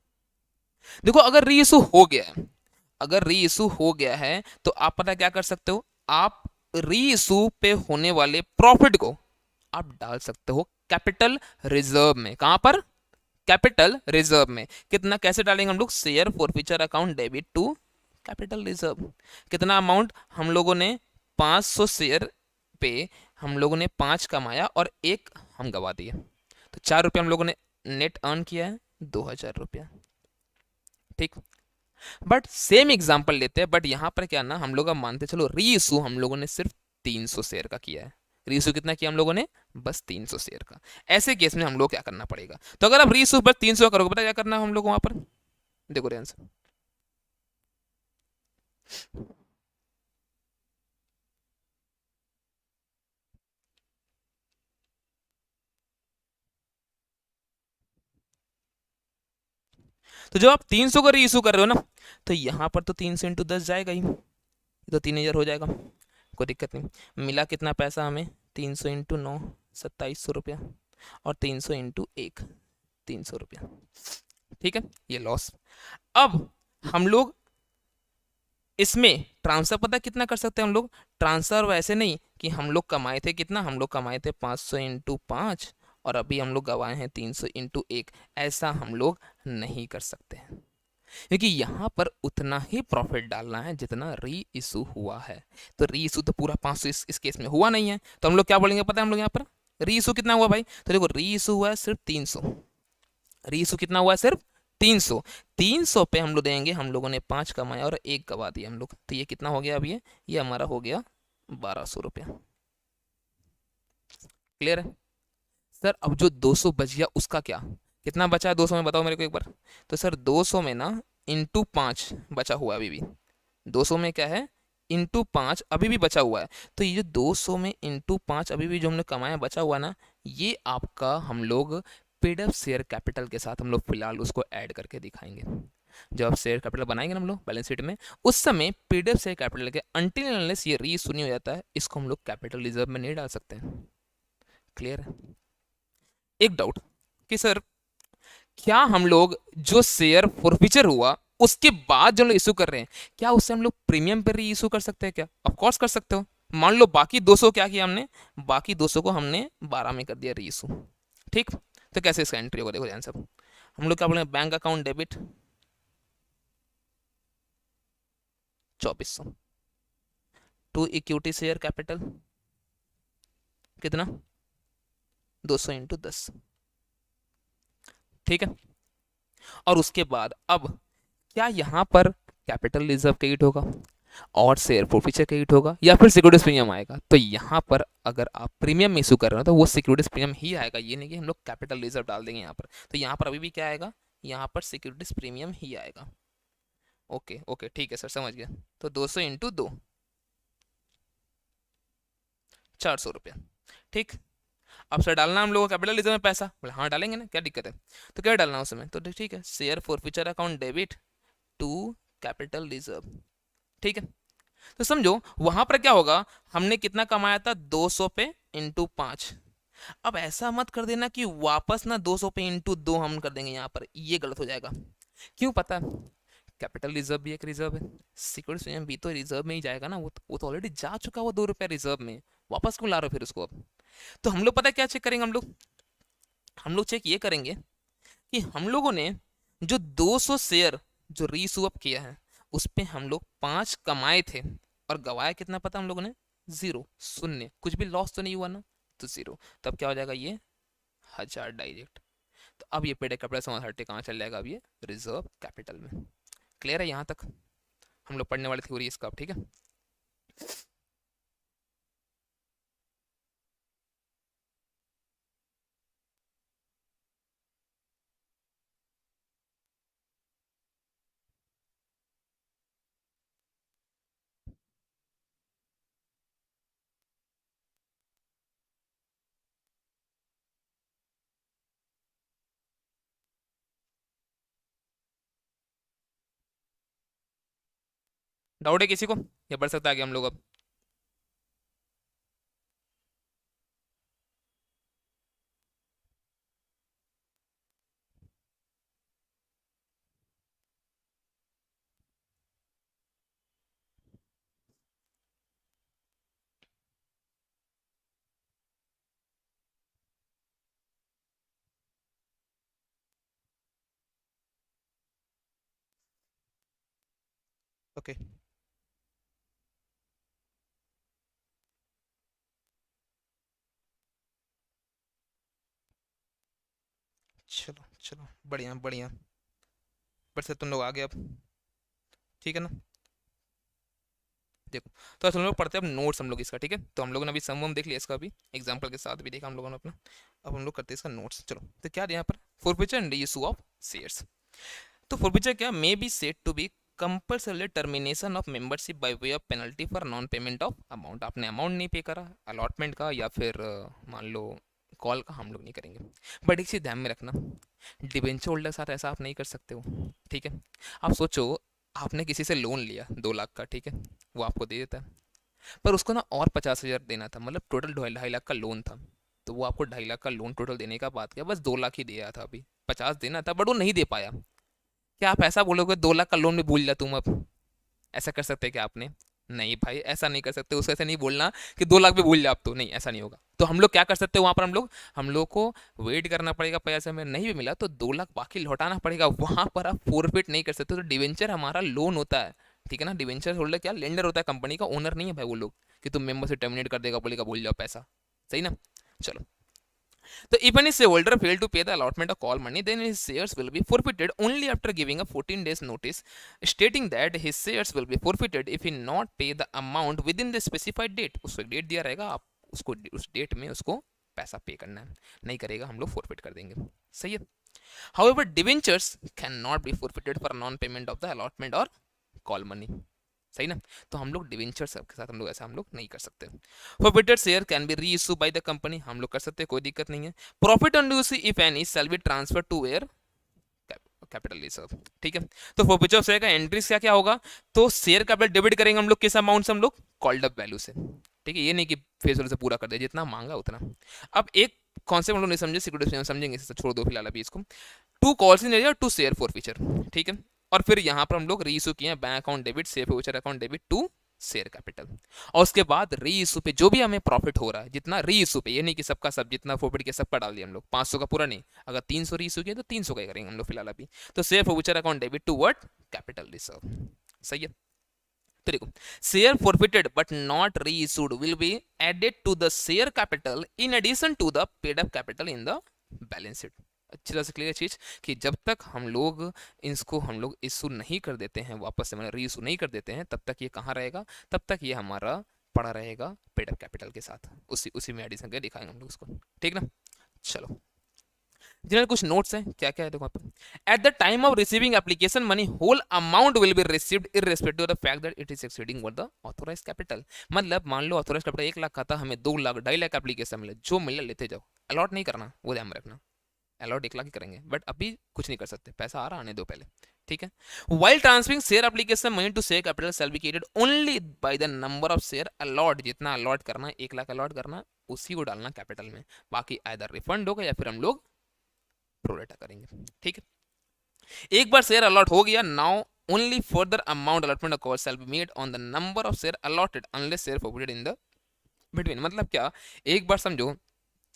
देखो अगर री इशू हो गया है, अगर री इशू हो गया है, तो आप पता क्या कर सकते हो, आप री इशू पे होने वाले प्रॉफिट को आप डाल सकते हो कैपिटल रिजर्व में। कहां पर, कैपिटल रिजर्व में। कितना, कैसे डालेंगे हम लोग, share forfeiture account debit to capital reserve. कितना अमाउंट, हम लोगों ने 500 शेयर पे हम लोगों ने 5 कमाया और 1 हम गवा दिए, तो 4 रुपये हम लोगों ने नेट अर्न किया है, 2000 रुपया, ठीक। बट सेम एग्जांपल लेते हैं, बट यहां पर क्या ना, हम लोग अब मानते चलो री इशू हम लोगों ने सिर्फ 300 शेयर का किया है। री इशू कितना किया हम लोगों ने, बस 300 शेयर का। ऐसे केस में हम लोग क्या करना पड़ेगा, तो अगर आप री इशू बस 300 करोगे, पता क्या करना है हम लोग वहां पर, देखो रे आंसर। तो जब आप 300 का री इशू कर रहे हो ना, तो यहां पर तो 300 इंटू 10 जाएगा ही, तो 3000 हो जाएगा, कोई दिक्कत नहीं। मिला कितना पैसा हमें, 300 इंटू 9, 2700 रुपया, और 300 इंटू 1, 300 रुपया, ठीक है, ये लॉस। अब हम लोग इसमें ट्रांसफर पता कितना कर सकते हैं हम लोग, ट्रांसफर वैसे नहीं कि हम लोग कमाए थे कितना, हम लोग कमाए थे 500 इंटू 5, और अभी हम लोग गवाए हैं 300 इंटू 1, ऐसा हम लोग नहीं कर सकते हैं। क्योंकि यहाँ पर उतना ही प्रॉफिट डालना है जितना री इशू हुआ है। तो री इशू तो पूरा 500 इस केस में हुआ नहीं है, तो हम लोग क्या बोलेंगे पता है, हम लोग यहाँ पर री इशू कितना हुआ भाई, तो देखो री इशू हुआ है सिर्फ 300, री इशू कितना हुआ है सिर्फ 300, 300 पे हम लोग देंगे, हम लोगों ने 5 कमाया और 1 गवा दिया हम लोग, तो ये कितना हो गया अब, ये हमारा हो गया 1200 रुपया। क्लियर है सर। अब जो 200 बच गया उसका क्या, कितना बचा है 200 में, बताओ मेरे को एक बार। तो सर 200 में ना इंटू 5 बचा हुआ है अभी भी, 200 में क्या है, इंटू 5 अभी भी बचा हुआ है। तो ये जो 200 में इंटू 5 अभी भी जो हमने कमाया बचा हुआ ना, ये आपका हम लोग पेड अप शेयर कैपिटल के साथ हम लोग फिलहाल उसको ऐड करके दिखाएंगे। जब आप शेयर कैपिटल बनाएंगे ना हम लोग बैलेंस शीट में, उस समय पेड अप शेयर कैपिटल के अनटिल अनलेस ये री शून्य हो जाता है, इसको हम लोग कैपिटल रिजर्व में नहीं डाल सकते हैं। क्लियर है। एक डाउट कि सर क्या हम लोग जो शेयर फॉरफीचर हुआ उसके बाद जो लोग इशू कर रहे हैं, क्या उससे हम लोग प्रीमियम पर री इशू कर सकते हैं क्या, ऑफ कोर्स कर सकते हो। मान लो बाकी 200 क्या किया हमने, बाकी 200 को हमने 12 में कर दिया री इशू, ठीक। तो कैसे इसका एंट्री होगा, देखो ध्यान से, हम लोग क्या बोलेंगे, bank account debit 2400 to equity share capital कितना, 200 इंटू 10, ठीक है। और उसके बाद अब क्या यहाँ पर कैपिटल रिजर्व क्रेडिट होगा और शेयर फॉरफीचर क्रेडिट होगा, या फिर सिक्योरिटीज प्रीमियम आएगा। तो यहाँ पर अगर आप प्रीमियम इशू कर रहे हो तो वो सिक्योरिटीज प्रीमियम ही आएगा, ये नहीं कि हम लोग कैपिटल रिजर्व डाल देंगे यहाँ पर। तो यहाँ पर अभी भी क्या आएगा, यहाँ पर सिक्योरिटीज प्रीमियम ही आएगा। ओके ओके ठीक है सर, समझ गया। तो 200 इंटू 2, 400 रुपया, ठीक। अब सर डालना हम लोगों को कैपिटल रिजर्व में पैसा, बोले हाँ डालेंगे ना, क्या दिक्कत है। तो क्या डालना है उसमें, तो ठीक है, share forfeiture account debit to capital reserve, ठीक है। तो समझो वहां पर क्या होगा, हमने कितना कमाया था 200 पे इंटू 5। अब ऐसा मत कर देना कि वापस ना 200 पे इंटू 2 हम कर देंगे यहाँ पर, ये गलत हो जाएगा। क्यों पता है, कैपिटल रिजर्व भी एक रिजर्व है, सिक्योरिटी प्रीमियम भी तो रिजर्व में ही जाएगा ना, वो तो ऑलरेडी जा चुका वो 2 रुपया रिजर्व में, वापस क्यों ला रहे हो फिर उसको अब। तो हम लोग पता है क्या चेक करेंगे, हम लोग चेक ये करेंगे कि हम लोगों ने जो 200 शेयर जो रीस्वैप किया है उस पे हम लोग 5 कमाए थे, और गवाया कितना पता हम लोगों ने, 0, शून्य, कुछ भी लॉस तो नहीं हुआ ना, तो 0। तो अब क्या हो जाएगा, ये 1000 डायरेक्ट। तो अब ये पेड कैपिटल से 130 कहाँ चल जाएगा, अब ये रिजर्व कैपिटल में। क्लियर है यहाँ तक, हम लोग पढ़ने वाले थ्योरी इसका, ठीक है। डाउट है किसी को, ये बढ़ सकता है आगे हम लोग अब। ओके, चलो चलो, बढ़िया बढ़िया, बढ़ से तुम लोग आगे अब, ठीक है ना। देखो, तो हम लोग पढ़ते हैं अब नोट्स हम लोग इसका, ठीक है। तो हम लोगों ने अभी सम वम देख लिया इसका, अभी एग्जांपल के साथ भी देखा हम लोगों ने अपना। अब हम लोग करते हैं इसका नोट्स। चलो, तो क्या दिया यहाँ पर, forfeiture and reissue of shares. तो फॉरफीचर क्या, may be said to be compulsory termination of membership by way of penalty for non payment of amount. आपने अमाउंट नहीं पे करा अलॉटमेंट का या फिर मान लो कॉल का, हम लोग नहीं करेंगे। बट एक चीज़ ध्यान में रखना, डिबेंचर होल्डर के साथ ऐसा आप नहीं कर सकते हो, ठीक है। आप सोचो, आपने किसी से लोन लिया 2 लाख का, ठीक है, वो आपको दे देता है, पर उसको ना और 50,000 देना था, मतलब टोटल 2.5 लाख का लोन था। तो वो आपको 2.5 लाख का लोन टोटल देने का बात किया, बस 2 लाख ही दिया था, अभी 50 देना था बट वो नहीं दे पाया। क्या आप ऐसा बोलोगे 2 लाख का लोन भी भूल जा तुम अब, ऐसा कर सकते क्या आपने? नहीं भाई, ऐसा नहीं कर सकते, उसको ऐसे नहीं बोलना कि 2 लाख भी भूल जा आप, तो नहीं, ऐसा नहीं होगा। तो हम लोग क्या कर सकते हैं वहां पर, हम लोग को वेट करना पड़ेगा, पैसा हमें नहीं भी मिला तो 2 लाख बाकी लौटाना पड़ेगा, वहां पर आप फोरफिट नहीं कर सकते। तो डिवेंचर हमारा लोन होता है, ठीक है ना। डिवेंचर होल्डर क्या, लेंडर होता है, कंपनी का ओनर नहीं है भाई वो लोग, कि तुम मेंबर से टर्मिनेट कर देगा, बोलेगा भूल जाओ पैसा, सही ना। चलो, so if any shareholder fail to pay the allotment of call money, then his shares will be forfeited only after giving a 14 days notice, stating that his shares will be forfeited if he not pay the amount within the specified date। उसको एक date दिया रहेगा, आप उसको उस date में उसको पैसा पे करना है, नहीं करेगा हम लोग फोरफिट कर देंगे, सही है। However, debentures cannot be forfeited for non-payment of the allotment or call money, सही ना। तो हम लोग डिवेंचर के साथ हम लोग ऐसा हम लोग नहीं कर सकते। Forfeited share can be reissue by the company, हम लोग कर सकते हैं, कोई दिक्कत नहीं है। Profit on due if any shall be transfer to where capital reserve, ठीक है। तो फॉरफिचर शेयर का एंट्रीज क्या क्या होगा, तो शेयर कैपिटल डेबिट करेंगे हम लोग किस अमाउंट से, हम लोग कॉल्ड अप वैल्यू से, ठीक है। ये नहीं कि फेस वैल्यू से पूरा कर दे, जितना मांगा उतना। अब एक कॉन्सेप्ट हम लोग नहीं समझे, सिक्योरिटी समझेंगे, छोड़ दो फिलहाल अभी इसको। To calls in area, to share forfeiture, ठीक है। और फिर यहाँ पर हम लोग री इशू किए हैं bank account debit, share future account debit to share capital. और उसके बाद री इशू पे जो भी हमें प्रॉफिट हो रहा है, जितना री इशू पे, ये नहीं कि सबका सब, जितना फोरफिट किया सबका डाल दिया हम लोग, 500 का पूरा नहीं, अगर 300 री इशू किया तो 300 का ही करेंगे हम लोग फिलहाल अभी। तो share future account debit to what, capital reserve, सही है। तो देखो, share forfeited but not reissued will be added to the share capital in addition to the paid up capital in the balance sheet. अच्छी तरह से clear चीज कि जब तक हम लोग इसको हम लोग इशू नहीं कर देते हैं वापस से, मतलब री इशू नहीं कर देते हैं, तब तक ये कहाँ रहेगा, तब तक ये हमारा पड़ा रहेगा पेड अप कैपिटल के साथ, उसी उसी में एडिशन के दिखाएंगे हम लोग उसको, ठीक ना। चलो, जिन्हें कुछ नोट्स हैं, क्या क्या है देखो आप। At the time of receiving application money whole amount will be received irrespective of the fact that it is exceeding what the authorised capital. मतलब मान लो ऑथोराइज्ड कैपिटल 1 लाख का था, हमें 2 लाख 2.5 लाख एप्लीकेशन मिले, जो मिले लेते जाओ, अलॉट नहीं करना, वो ध्यान में रखना। अलॉट 1 लाख ही करेंगे, बट अभी कुछ नहीं कर सकते, पैसा आ रहा आने दो पहले, ठीक है। While transferring share application money to share capital shall be created only by the number of share allot, जितना अलॉट करना 1 लाख अलॉट करना, उसी को डालना कैपिटल में, बाकी आइदर रिफंड होगा या फिर हम लोग प्रोरेटा करेंगे, ठीक है। एक बार शेयर अलॉट हो गया, now only further amount allotment of cost shall be made on the number of share allotted unless share forfeited in the between. मतलब क्या, एक बार समझो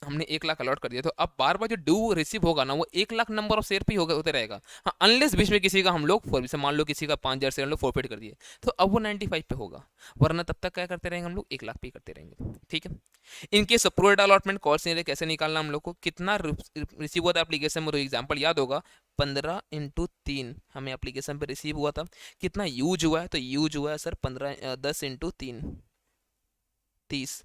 हमने 1 लाख अलॉट कर दिया, तो अब बार बार जो ड्यू रिसीव होगा ना वो 1 लाख नंबर ऑफ शेयर पे ही होगा, होते रहेगा। हाँ, अनलेस बीच में किसी का हम लोग जैसे मान लो किसी का 5,000 शेयर हम लोग फॉरफिट कर दिए, तो अब वो 95 पे होगा, वरना तब तक क्या करते रहेंगे हम लोग, 1 लाख पे करते रहेंगे। ठीक है। इनके अप्रूव्ड अलॉटमेंट कॉल से कैसे निकालना हम लोग को, कितना रिसीव हुआ था एप्लीकेशन में, तो एग्जाम्पल याद होगा 15 × 3 हमें एप्लीकेशन पे रिसीव हुआ था। कितना यूज हुआ है, तो यूज हुआ है सर 10 × 3 30।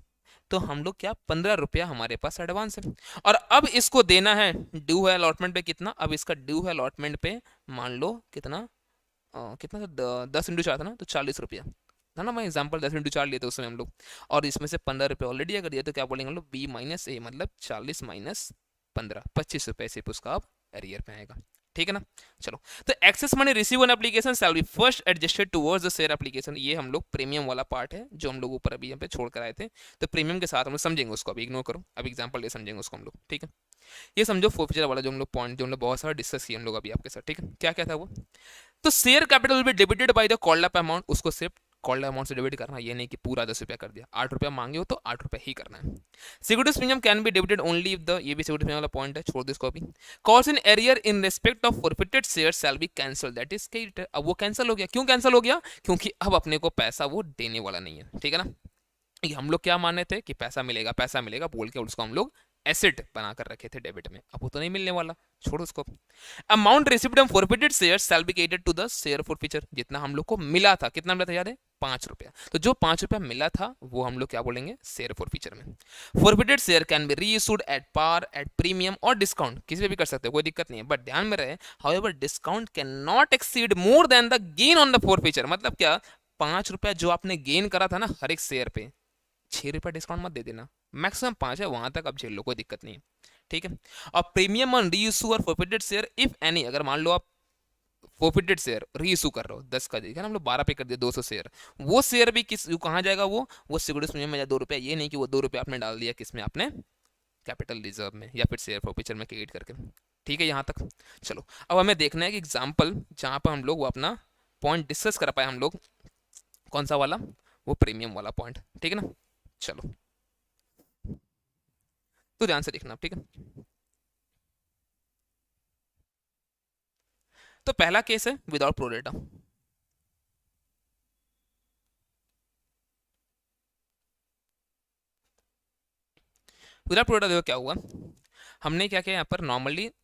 तो हम लोग क्या 15 रुपया हमारे पास एडवांस है, और अब इसको देना है ड्यू है अलॉटमेंट पे कितना, अब इसका ड्यू है अलॉटमेंट पे मान लो कितना, कितना था 10 × 4 था ना, तो 40 रुपया था ना, मैं एग्जाम्पल 10 × 4 लिए थे उसमें हम लोग, और इसमें से 15 रुपये ऑलरेडी अगर दिया तो क्या बोलेंगे हम लोग, बी माइनस ए, मतलब 40 माइनस 15, 25 रुपये सिर्फ उसका अब एरियर पे आएगा। ठीक है ना। चलो, तो excess money receive on application shall be first adjusted towards the share application, ये हम लोग प्रीमियम वाला पार्ट है जो हम लोग ऊपर अभी यहाँ पे छोड़ कर आए थे, तो प्रीमियम के साथ हम लोग समझेंगे उसको, अभी इग्नोर करो, अब एग्जांपल ये समझेंगे उसको हम लोग। ठीक है। ये समझो फोर्फिचर वाला जो हम लोग पॉइंट जो हम लोग बहुत सारा डिस्कस किया हम लोग अभी आपके साथ। ठीक है, क्या क्या था वो, तो share capital will be debited by the called up amount, उसको सिर्फ कॉल्ड अमाउंट से डेबिट करना, ये नहीं कि पूरा 10 रुपया कर दिया, 8 रुपया मांगे हो तो 8 रुपया ही करना है। Securities premium can be debited only if the, ये भी सिक्योरिटी प्रीमियम वाला पॉइंट है, छोड़ दो इसको अभी। Calls in arrear in respect of forfeited share shall B cancel, that is credited, अब वो कैंसिल हो गया, क्यों कैंसिल हो गया, क्योंकि अब अपने को पैसा वो देने वाला नहीं है। ठीक है ना, ये हम लोग क्या माने थे कि पैसा मिलेगा बोल के उसको हम लोग एसेट बनाकर रखे थे डेबिट में, अब वो तो नहीं मिलने वाला, छोड़ो उसको। Amount received on forfeited share shall be credited to the share forfeiture, जितना हम लोग को मिला था, कितना मिला था याद है, 5 रुपया, तो जो 5 रुपया मिला था वो हम लोग क्या बोलेंगे, शेयर फॉरफीचर में। Forfeited share can be reissued at par, at premium और डिस्काउंट, किसी पे भी कर सकते हो, कोई दिक्कत नहीं है, बट ध्यान में रहे however discount can not exceed more than the gain on the forfeiture, मतलब क्या 5 रुपया जो आपने गेन करा था ना हर एक शेयर पे, 6 रुपया डिस्काउंट मत दे देना, मैक्सिमम 5 है, वहां तक अब झेल लो, कोई दिक्कत नहीं है। ठीक है। और प्रीमियम ऑन रीइश्यू और फॉरफिटेड शेयर इफ एनी, अगर मान लो आप फॉरफिटेड शेयर रीइश्यू कर रहे हो 10 का, देखा ना हम लोग 12 पे कर दिया 200 शेयर, वो शेयर भी किस कहाँ जाएगा, वो सिक्योरिटीज प्रीमियम में 2 रुपया, ये नहीं कि वो 2 रुपया आपने डाल दिया किसमें, आपने कैपिटल रिजर्व में या फिर शेयर फॉरफिचर में क्रिएट करके। ठीक है यहाँ तक। चलो, अब हमें देखना है कि एग्जाम्पल जहाँ पर हम लोग वो अपना पॉइंट डिस्कस कर पाए हम लोग, कौन सा वाला, वो प्रीमियम वाला पॉइंट। ठीक है ना। चलो, तो ध्यान से देखना आप। ठीक है, तो पहला केस है विदाउट प्रोरेटा, विदाउट प्रोरेटा देखो क्या हुआ, हमने क्या किया यहाँ पर,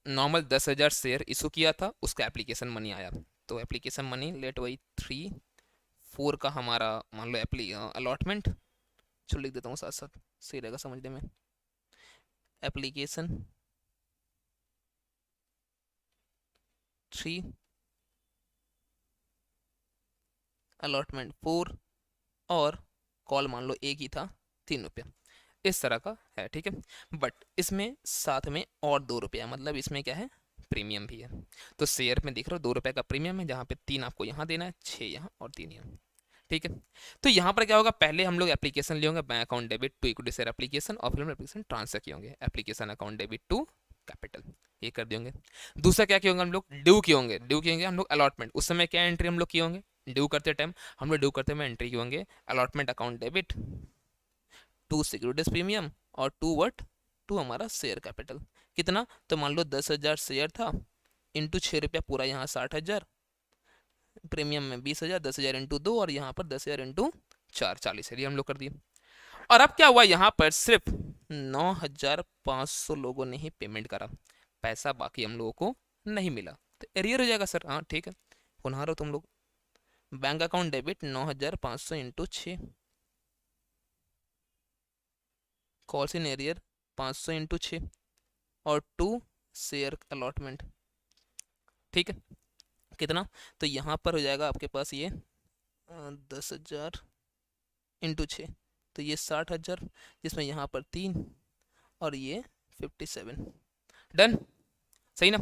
नॉर्मल 10,000 शेयर इशू किया था, उसका एप्लीकेशन मनी आया, तो एप्लीकेशन मनी लेट वही 3/4 का हमारा मान लो अलॉटमेंट, चलो लिख देता हूँ साथ साथ, सही रहेगा समझने में। एप्लीकेशन 3, अलॉटमेंट 4, और कॉल मान लो एक ही था 3 रुपया, इस तरह का है। ठीक है, बट इसमें साथ में और 2 रुपया, मतलब इसमें क्या है, प्रीमियम भी है, तो शेयर में दिख रहा हो 2 रुपये का प्रीमियम है, जहाँ पे 3 आपको यहाँ देना है, 6 यहाँ और 3 यहाँ। ठीक है, तो यहाँ पर क्या होगा, पहले हम लोग एप्लीकेशन लिए होंगे bank account debit to equity share application, और फिर हम एप्लीकेशन ट्रांसफर किए होंगे application account debit to capital, ये कर दिए। दूसरा क्या किए होंगे हम लोग, ड्यू किए होंगे हम लोग अलॉटमेंट, उस समय क्या एंट्री हम लोग किए होंगे, ड्यू करते टाइम हम लोग ड्यू करते हुए एंट्री किए होंगे allotment account debit to securities premium और टू वट, टू हमारा शेयर कैपिटल, कितना, तो मान लो 10,000 शेयर था, इंटू 6 रुपया पूरा, यहाँ 60,000, प्रीमियम में 20,000, 10,000 इंटू 2, और यहाँ पर 10,000 इंटू 4, 40 है, ये हम लोग कर दिए। और अब क्या हुआ, यहाँ पर सिर्फ 9,500 लोगों ने ही पेमेंट करा, पैसा बाकी हम लोगों को नहीं मिला, तो एरियर हो जाएगा सर। हाँ ठीक है, पुनः रहो तुम लोग, bank account debit 9,500 into 6, calls in arrear 500 into 6, और 2 शेयर अलॉटमेंट। ठीक है, कितना, तो यहाँ पर हो जाएगा आपके पास ये 10,000 इंटू 6, तो ये 60,000, जिसमें यहाँ पर 3 और ये 57, डन, सही ना।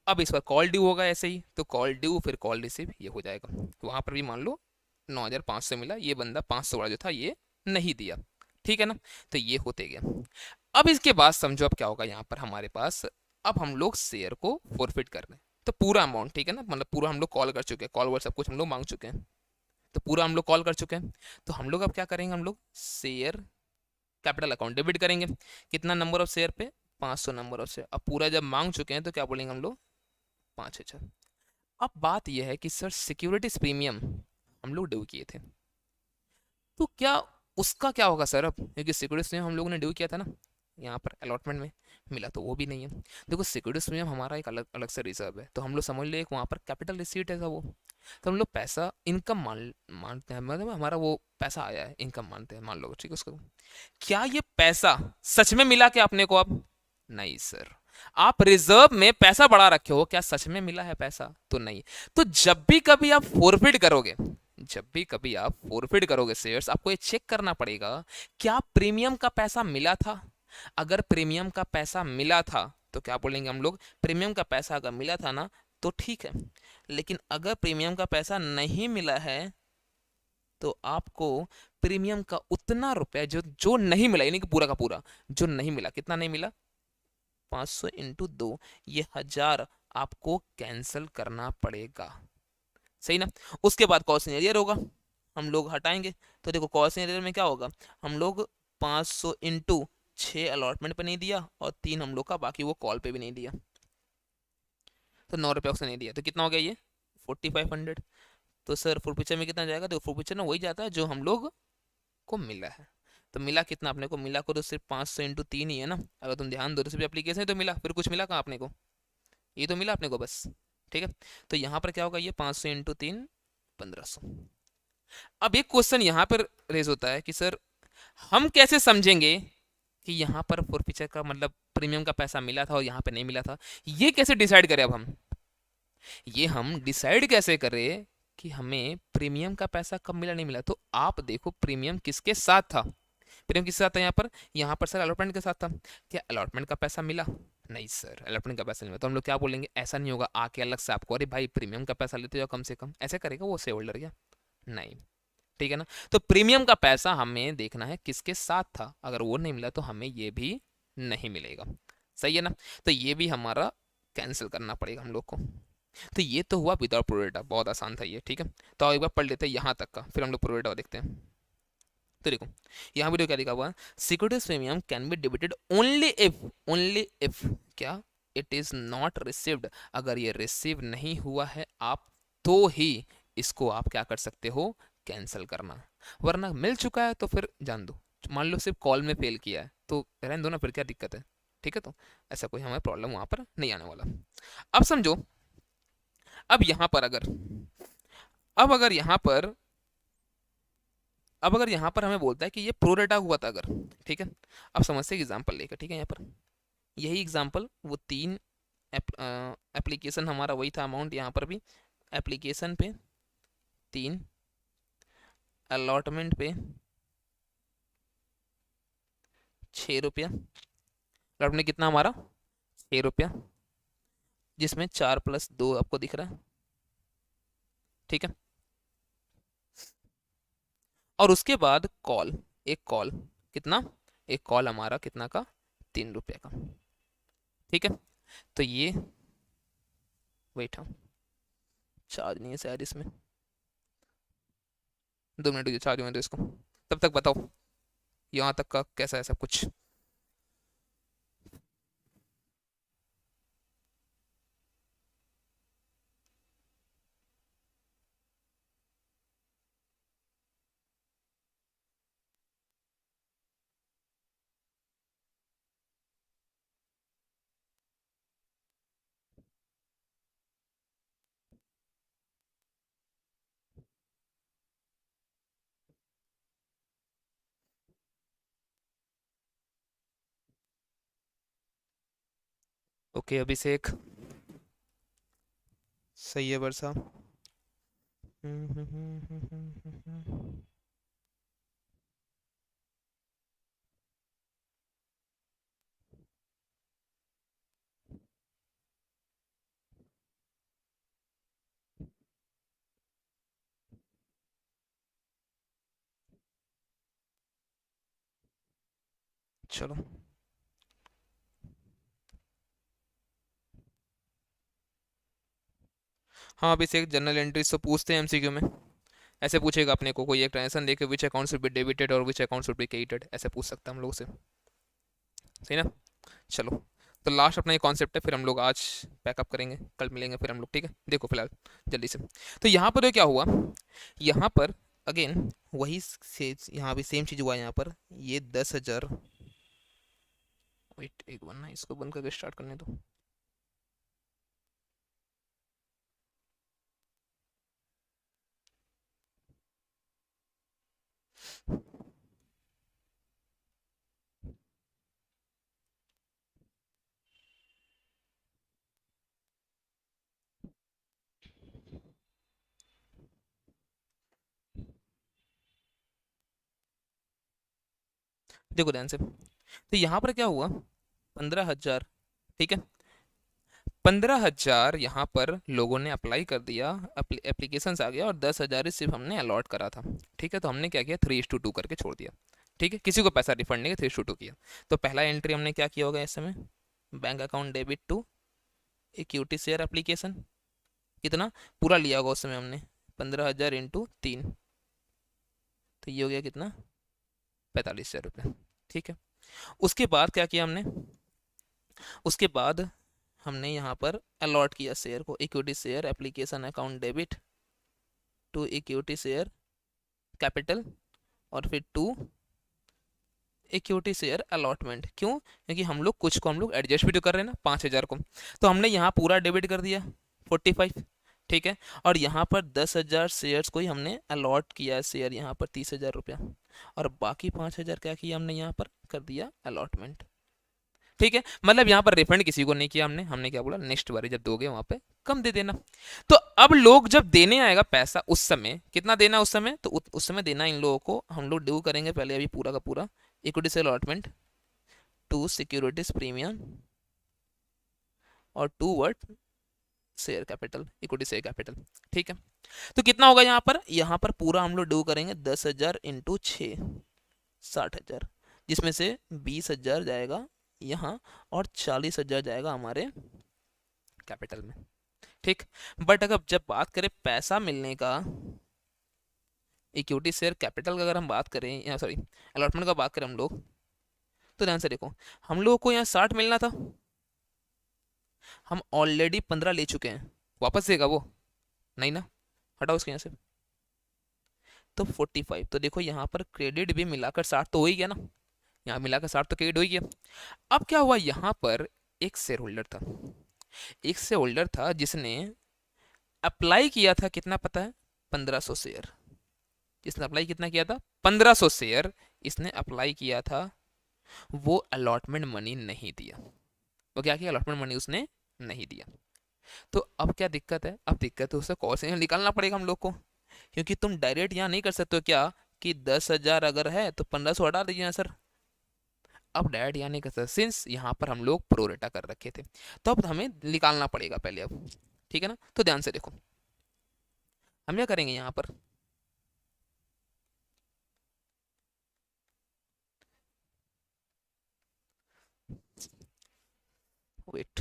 अब इस बार कॉल ड्यू होगा ऐसे ही, तो कॉल ड्यू फिर कॉल रिसीव ये हो जाएगा, वहाँ पर भी मान लो 9,500 मिला, ये बंदा 500 वाला जो था ये नहीं दिया। ठीक है ना, तो ये होते गया। अब इसके बाद समझो अब क्या होगा, यहाँ पर हमारे पास अब हम लोग शेयर को फॉरफिट कर रहे हैं, तो पूरा अमाउंट, ठीक है ना, मतलब पूरा हम लोग कॉल कर चुके हैं, कॉल वर्ड सब कुछ हम लोग मांग चुके हैं, तो पूरा हम लोग कॉल कर चुके हैं, तो हम लोग अब क्या करेंगे, हम लोग शेयर कैपिटल अकाउंट डेबिट करेंगे। कितना नंबर ऑफ शेयर पे? 500 नंबर ऑफ शेयर। अब पूरा जब मांग चुके हैं तो क्या बोलेंगे हम लोग? 5,000। अब बात यह है कि सर सिक्योरिटीज प्रीमियम हम लोग ड्यू किए थे, तो क्या उसका क्या होगा सर? अब क्योंकि सिक्योरिटीज प्रीमियम हम लोगों ने ड्यू किया था ना, यहाँ पर अलॉटमेंट में मिला तो वो भी नहीं है। देखो सिक्योरिटीज प्रीमियम हमारा एक अलग अलग से रिजर्व है, तो हम लोग समझ ले एक वहाँ पर कैपिटल रिसीट है वो, तो हम लोग पैसा इनकम मानते हैं, मतलब हमारा वो पैसा आया है, इनकम मानते हैं, मान लो ठीक है उसको। क्या ये पैसा सच में मिला क्या अपने को? अब नहीं सर, आप रिजर्व में पैसा बढ़ा रखे हो, क्या सच में मिला है पैसा? तो नहीं। तो जब भी कभी आप फोरफिट करोगे, जब भी कभी आप फोरफिट करोगे शेयर्स, आपको ये चेक करना पड़ेगा क्या प्रीमियम का पैसा मिला था। अगर प्रीमियम का पैसा मिला था तो क्या बोलेंगे हम लोग? प्रीमियम का पैसा अगर मिला था ना तो ठीक है, लेकिन अगर प्रीमियम का पैसा नहीं मिला है तो आपको प्रीमियम का उतना रुपया जो जो नहीं मिला, यानी कि पूरा का पूरा जो नहीं मिला, कितना नहीं मिला? 500 इंटू 2, ये 1000 आपको कैंसिल करना पड़ेगा, सही ना? उसके बाद कॉस्ट एरियर होगा, हम लोग हटाएंगे। तो देखो कॉस्ट एरियर में क्या होगा, हम लोग 500 इंटू 6 अलॉटमेंट पे नहीं दिया और 3 हम लोग का बाकी वो कॉल पे भी नहीं दिया, तो 9 रुपये ऑप्शन नहीं दिया, तो कितना हो गया ये? 4500। तो सर फुल पिक्चर में कितना जाएगा? तो फुल पिक्चर में वही जाता है जो हम लोग को मिला है। तो मिला कितना अपने को? मिला को तो सिर्फ 500 इंटू 3 ही है ना, अगर तुम ध्यान दो तो एप्लीकेशन तो मिला, फिर कुछ मिला कहाँ अपने को? ये तो मिला अपने को बस, ठीक है। तो यहाँ पर क्या होगा, ये 500 इंटू 3 1500। अब एक क्वेश्चन यहाँ पर रेज होता है कि सर हम कैसे समझेंगे कि यहाँ पर फॉरफीचर का मतलब प्रीमियम का पैसा मिला था और यहाँ पे नहीं मिला था, ये कैसे डिसाइड करें? अब हम ये हम डिसाइड कैसे करें कि हमें प्रीमियम का पैसा कब मिला नहीं मिला? तो आप देखो प्रीमियम किसके साथ था, प्रीमियम किसके साथ था यहाँ पर? यहाँ पर सर अलॉटमेंट के साथ था। क्या अलॉटमेंट का पैसा मिला? नहीं सर, अलॉटमेंट का पैसा नहीं मिला। तो हम लोग क्या बोलेंगे? ऐसा नहीं होगा आके अलग से आपको, अरे भाई प्रीमियम का पैसा लेते जाओ कम से कम, ऐसे करेगा वो शेयर होल्डर क्या? नहीं, ठीक है ना। तो प्रीमियम का पैसा हमें देखना है किसके साथ था, अगर वो नहीं मिला तो हमें ये भी नहीं मिलेगा, सही है ना। तो ये भी हमारा कैंसिल करना पड़ेगा हम लोग को। तो ये तो हुआ विदाउट प्रोरेटा, बहुत आसान था ये, ठीक है। तो अब एक बार पढ़ लेते हैं यहाँ तक का, फिर हम लोग प्रोरेटा देखते हैं। तो देखो यहाँ भी तो क्या लिखा हुआ है, securities premium can be debited only if क्या? It is not received. अगर ये रिसीव नहीं हुआ है आप, तो ही इसको आप क्या कर सकते हो? कैंसिल करना। वरना मिल चुका है तो फिर जान दो, मान लो सिर्फ कॉल में फेल किया है तो रहने दो ना, फिर क्या दिक्कत है, ठीक है। तो ऐसा कोई हमें प्रॉब्लम वहां पर नहीं आने वाला। अब समझो, अब यहाँ पर अगर अब अगर यहाँ पर अब अगर यहाँ पर हमें बोलता है कि ये प्रोरेटा हुआ था अगर, ठीक है। अब समझते हैं एग्जाम्पल लेकर, ठीक है। यहाँ पर यही एग्जाम्पल, वो 3 एप्लीकेशन हमारा वही था अमाउंट, यहाँ पर भी एप्लीकेशन पे 3, अलॉटमेंट पे 6 रुपया। अलॉटमेंट कितना हमारा? 6 रुपया, जिसमें 4+2 आपको दिख रहा है, ठीक है। और उसके बाद कॉल, एक कॉल कितना? एक कॉल हमारा कितना का? 3 रुपये का, ठीक है। तो ये वेट, हाँ चार्ज नहीं है शायद इसमें, 2 मिनट चार्ज होने दो इसको, तब तक बताओ यहाँ तक का कैसा है सब कुछ। ओके अभिषेक, सही है वर्षा। चलो, हाँ अभिषेक जनरल एंट्रीज तो पूछते हैं एमसीक्यू में, ऐसे पूछेगा अपने को कोई एक ट्रांजेक्शन देके which account should be debited और which account should be credited, ऐसे पूछ सकता है हम लोग से, सही ना। चलो, तो लास्ट अपना ये कॉन्सेप्ट है, फिर हम लोग आज पैकअप करेंगे, कल मिलेंगे फिर हम लोग, ठीक है। देखो फिलहाल जल्दी से, तो यहाँ पर क्या हुआ, यहाँ पर अगेन वही से यहाँ भी सेम चीज़ हुआ, यहाँ पर ये 10,000, वेट एक बार ना इसको बंद करके स्टार्ट करने दो। देखो ध्यान से, तो यहाँ पर क्या हुआ, 15,000, ठीक है, 15,000 यहाँ पर लोगों ने अप्लाई कर दिया, एप्लीकेशन आ गया, और 10,000 ही सिर्फ हमने अलॉट करा था, ठीक है। तो हमने क्या किया, 3:2 करके छोड़ दिया, ठीक है, किसी को पैसा रिफंड नहीं, 3:2 किया। तो पहला एंट्री हमने क्या किया होगा इस समय, bank account debit to equity share application, कितना पूरा लिया होगा उस समय हमने, 15,000 इंटू 3, तो ये हो गया कितना, 45,000 रुपये, ठीक है। उसके बाद क्या किया हमने, उसके बाद हमने यहाँ पर अलॉट किया शेयर को, equity share application account debit to equity share capital, और फिर टू इक्विटी शेयर अलॉटमेंट। क्यों, क्योंकि हम लोग कुछ को हम लोग एडजस्ट भी तो कर रहे हैं ना, 5,000 को, तो हमने यहाँ पूरा डेबिट कर दिया 45, ठीक है, और यहाँ पर 10,000 शेयर्स को ही हमने अलॉट किया शेयर, यहाँ पर 30,000 रुपया, और बाकी 5,000 क्या किया हमने यहाँ पर कर दिया अलॉटमेंट, ठीक है। मतलब यहाँ पर रिफंड किसी को नहीं किया हमने, हमने क्या बोला, नेक्स्ट बारी जब दोगे वहां पे कम दे देना। तो अब लोग जब देने आएगा पैसा, उस समय कितना देना, उस समय तो उस समय देना इन लोगों को हम लोग ड्यू करेंगे पहले अभी पूरा का पूरा, इक्विटी से अलॉटमेंट टू सिक्योरिटीज प्रीमियम और to word share capital, equity share capital, ठीक है। तो कितना होगा यहाँ पर पूरा हम लोग ड्यू करेंगे 10,000 इंटू 6, 60,000, जिसमें से 20,000 जाएगा यहाँ और 40,000 जाएगा हमारे कैपिटल में, ठीक। बट अगर जब बात करें पैसा मिलने का, इक्विटी शेयर कैपिटल का अगर हम बात करें, या सॉरी अलॉटमेंट का बात करें हम लोग, तो ध्यान से देखो, हम लोगों को यहाँ 60 मिलना था, हम ऑलरेडी 15 ले चुके हैं, वापस देगा वो नहीं ना, हटाओ उसके यहाँ से, तो 45, तो देखो यहाँ पर क्रेडिट भी मिलाकर 60 तो हो ही गया ना, यहाँ मिलाकर 60 तो क्रेडिट हो ही गया। अब क्या हुआ, यहाँ पर एक शेयर होल्डर था, एक शेयर होल्डर था जिसने अप्लाई किया था, कितना पता है, 1,500 शेयर, जिसने अप्लाई कितना किया था, 1,500 शेयर इसने अप्लाई किया था, वो अलॉटमेंट मनी नहीं दिया, वो क्या किया, अलॉटमेंट मनी उसने नहीं दिया। तो अब क्या दिक्कत है, अब दिक्कत है उसे कॉल से निकालना पड़ेगा हम लोग को, क्योंकि तुम डायरेक्ट यहाँ नहीं कर सकते हो क्या, कि 10,000 अगर है तो 1,500 हटा दीजिए ना सर, अब डायरेक्ट यहाँ नहीं कर सकते, सिंस यहाँ पर हम लोग प्रोरेटा कर रखे थे, तो अब हमें निकालना पड़ेगा पहले अब, ठीक है ना। तो ध्यान से देखो, हम क्या करेंगे यहाँ पर, वेट,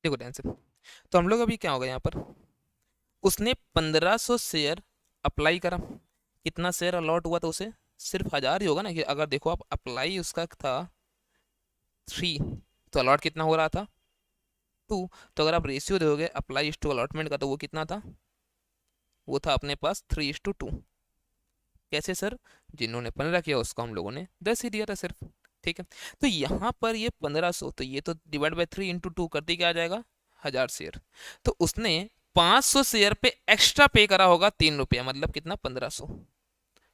देखो ध्यान से, तो हम लोग अभी क्या होगा यहाँ पर, उसने 1,500 शेयर अप्लाई करा, कितना शेयर अलॉट हुआ था उसे, सिर्फ 1,000 ही होगा ना, कि अगर देखो आप अप्लाई उसका था 3, तो अलॉट कितना हो रहा था 2, तो अगर आप रेशियो दोगे अप्लाई टू अलॉटमेंट का, तो वो कितना था, वो था अपने पास 3:2। कैसे सर, जिन्होंने 15 किया उसको हम लोगों ने 10 ही दिया था सिर्फ, ठीक है। तो यहाँ पर ये 1,500, तो ये तो डिवाइड बाई 3 × 2 करते क्या आ जाएगा, 1,000 शेयर, तो उसने 500 शेयर पे एक्स्ट्रा पे करा होगा 3 रुपया, मतलब कितना, 1,500,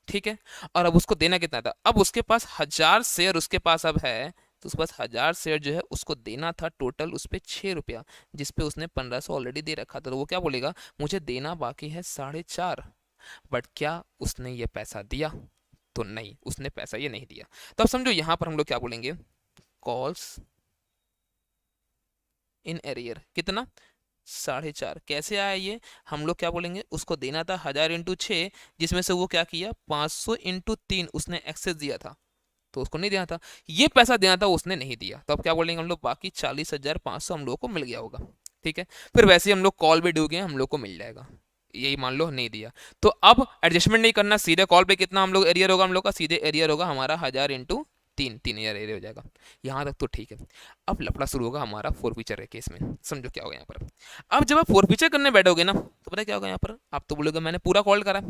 ठीक है। और अब उसको देना कितना था, अब उसके पास 1,000 शेयर उसके पास अब है तो उसके पास 1000 शेयर जो है उसको देना था टोटल उस पर 6 रुपया, जिसपे उसने 1500 ऑलरेडी दे रखा था। तो वो क्या बोलेगा, मुझे देना बाकी है 4.5। बट क्या उसने ये पैसा दिया? तो नहीं, उसने पैसा ये नहीं दिया। तो अब समझो यहाँ पर हम लोग क्या बोलेंगे, कॉल्स इन एरियर कितना, 4.5। कैसे आया ये, हम लोग क्या बोलेंगे, उसको देना था 1000 × 6, जिसमें से वो क्या किया 500 × 3 उसने एक्सेस दिया था, तो उसको नहीं देना था। ये पैसा देना था, उसने नहीं दिया। तो अब क्या बोलेंगे हम लोग, बाकी 40,500 हम लोग को मिल गया होगा। ठीक है, फिर वैसे ही हम लोग कॉल भी डूबे हम लोग को मिल जाएगा, यही मान लो नहीं दिया। तो अब एडजस्टमेंट नहीं करना, सीधे कॉल पे कितना हम लोग एरियर होगा, हम लोग का सीधे एरियर होगा हमारा 1000 × 3 3000 एरियर हो जाएगा। यहाँ तक तो ठीक है। अब लफड़ा शुरू होगा हमारा फोर फीचर के केस में। समझो क्या होगा यहाँ पर। अब जब आप फोर फीचर करने बैठोगे ना, तो पता है क्या होगा यहाँ पर, आप तो बोलोगे मैंने पूरा कॉल करा,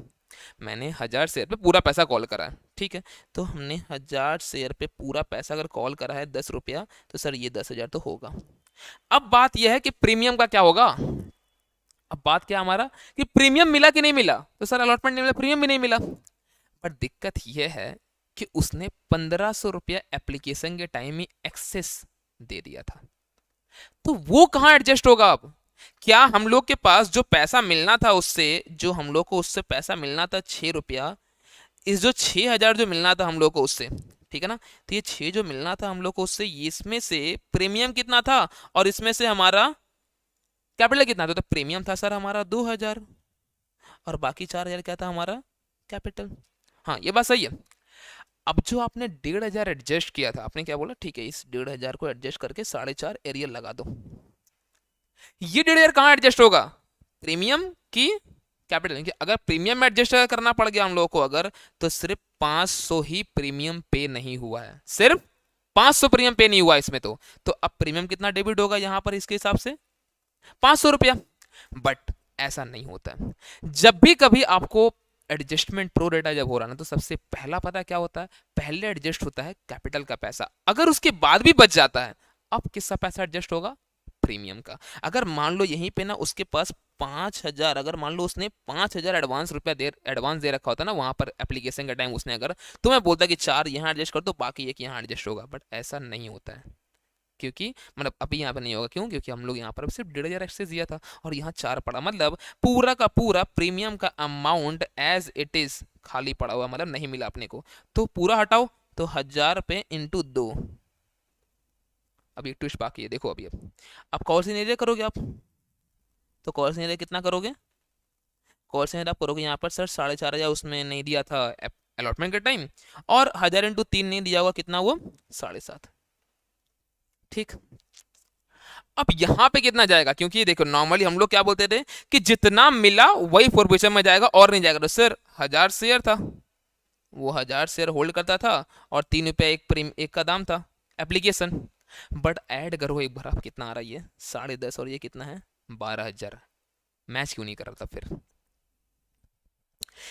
मैंने 1000 शेयर पे पूरा पैसा कॉल करा है। ठीक है, तो हमने 1000 शेयर पे पूरा पैसा अगर कॉल करा है 10 रुपया, तो सर ये 10,000 तो होगा। अब बात यह है कि प्रीमियम का क्या होगा। अब बात क्या हमारा कि प्रीमियम मिला कि नहीं मिला, तो सर अलॉटमेंट नहीं मिला, प्रीमियम भी नहीं मिला। पर दिक्कत यह है कि उसने 1500 रुपया एप्लीकेशन के टाइम ही एक्सेस दे दिया था। तो वो कहां एडजस्ट होगा अब, क्या हम लोग के पास जो पैसा मिलना था उससे, जो हम लोग को उससे पैसा मिलना था 6 रुपया, इस जो 6000 जो मिलना था हम लोग को उससे, ठीक है ना, तो ये 6 जो मिलना था हम लोग को उससे, इसमें से प्रीमियम कितना था और इसमें से हमारा कैपिटल कितना था। तो प्रीमियम था सर हमारा 2000 और बाकी 4000 क्या था हमारा कैपिटल। हाँ ये बात सही है। अब जो आपने 1500 एडजस्ट किया था, आपने क्या बोला, ठीक है इस 1500 को एडजस्ट करके 4.5 एरियल लगा दो। ये 1500 कहाँ एडजस्ट होगा, प्रीमियम की कैपिटल। अगर प्रीमियम में एडजस्ट करना पड़ गया हम लोगों को अगर, तो सिर्फ 500 ही प्रीमियम पे नहीं हुआ है, सिर्फ 500 प्रीमियम पे नहीं हुआ इसमें। तो अब प्रीमियम कितना डेबिट होगा यहाँ पर इसके हिसाब से, 500 रुपया। बट ऐसा नहीं होता है। जब भी कभी आपको एडजस्टमेंट प्रो डेटा जब हो रहा है ना, तो सबसे पहला पता क्या होता है, पहले एडजस्ट होता है कैपिटल का पैसा। अगर उसके बाद भी बच जाता है, अब किसका पैसा एडजस्ट होगा, प्रीमियम का। अगर मान लो यहीं पे ना उसके पास 5000, अगर मान लो उसने 5000 एडवांस दे रखा होता ना वहां पर एप्लीकेशन का टाइम उसने अगर, तो मैं बोलता कि 4 यहाँ एडजस्ट कर दो बाकी एक यहाँ एडजस्ट होगा। बट ऐसा नहीं होता है, क्योंकि मतलब अभी यहाँ पर नहीं होगा। क्यों, क्योंकि हम लोग यहाँ पर सिर्फ 1500 एक्सेस दिया था और यहाँ 4 पड़ा, मतलब पूरा का पूरा प्रीमियम का अमाउंट एज इट इज खाली पड़ा हुआ, मतलब नहीं मिला अपने को। तो पूरा हटाओ, तो 1000 पे इंटू 2। अब एक ट्विस्ट बाकी है, देखो अभी अब कॉल एरिया करोगे आप, तो कॉल एरिया कितना करोगे, कॉल एरिया आप करोगे यहाँ पर सर 4500 उसमें नहीं दिया था अलॉटमेंट के टाइम, और 1000 × 3 नहीं दिया हुआ, कितना वो 7.5। ठीक, अब यहाँ पे कितना जाएगा, क्योंकि ये देखो नॉर्मली हम लोग क्या बोलते थे कि जितना मिला वही फॉरफिचर में जाएगा और नहीं जाएगा। तो सर 1000 शेयर था, वो 1000 शेयर होल्ड करता था और 3 रुपया एक का दाम था एप्लीकेशन। बट ऐड करो एक बार, आप कितना आ रहा है, ये 10.5 और ये कितना है 12,000। मैच क्यों नहीं कर रहा था फिर,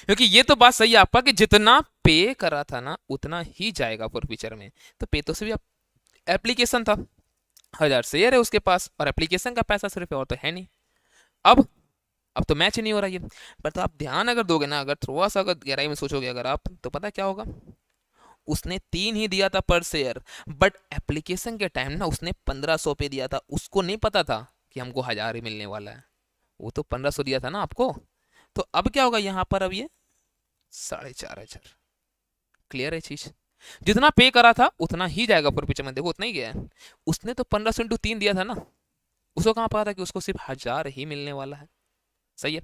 क्योंकि ये तो बात सही है आपका कि जितना पे करा था ना उतना ही जाएगा फॉरफिचर में। तो पे तो सिर्फ एप्लीकेशन था, 1000 शेयर है उसके पास और एप्लीकेशन का पैसा सिर्फ है, और तो है नहीं। अब तो मैच ही नहीं हो रहा ये। पर तो आप ध्यान अगर दोगे ना, अगर थोड़ा सा अगर गहराई में सोचोगे अगर आप, तो पता क्या होगा, उसने 3 ही दिया था पर शेयर, बट एप्लीकेशन के टाइम ना उसने 1500 पे दिया था। उसको नहीं पता था कि हमको 1000 ही मिलने वाला है, वो तो 1500 दिया था ना आपको। तो अब क्या होगा यहाँ पर, अब ये 4,500। क्लियर है चीज, जितना पे करा था उतना ही जाएगा पर पीछे में, देखो उतना ही गया है। उसने तो 1500 × 3 दिया था ना, उसको कहाँ पता था कि उसको सिर्फ 1000 ही मिलने वाला है। सही है,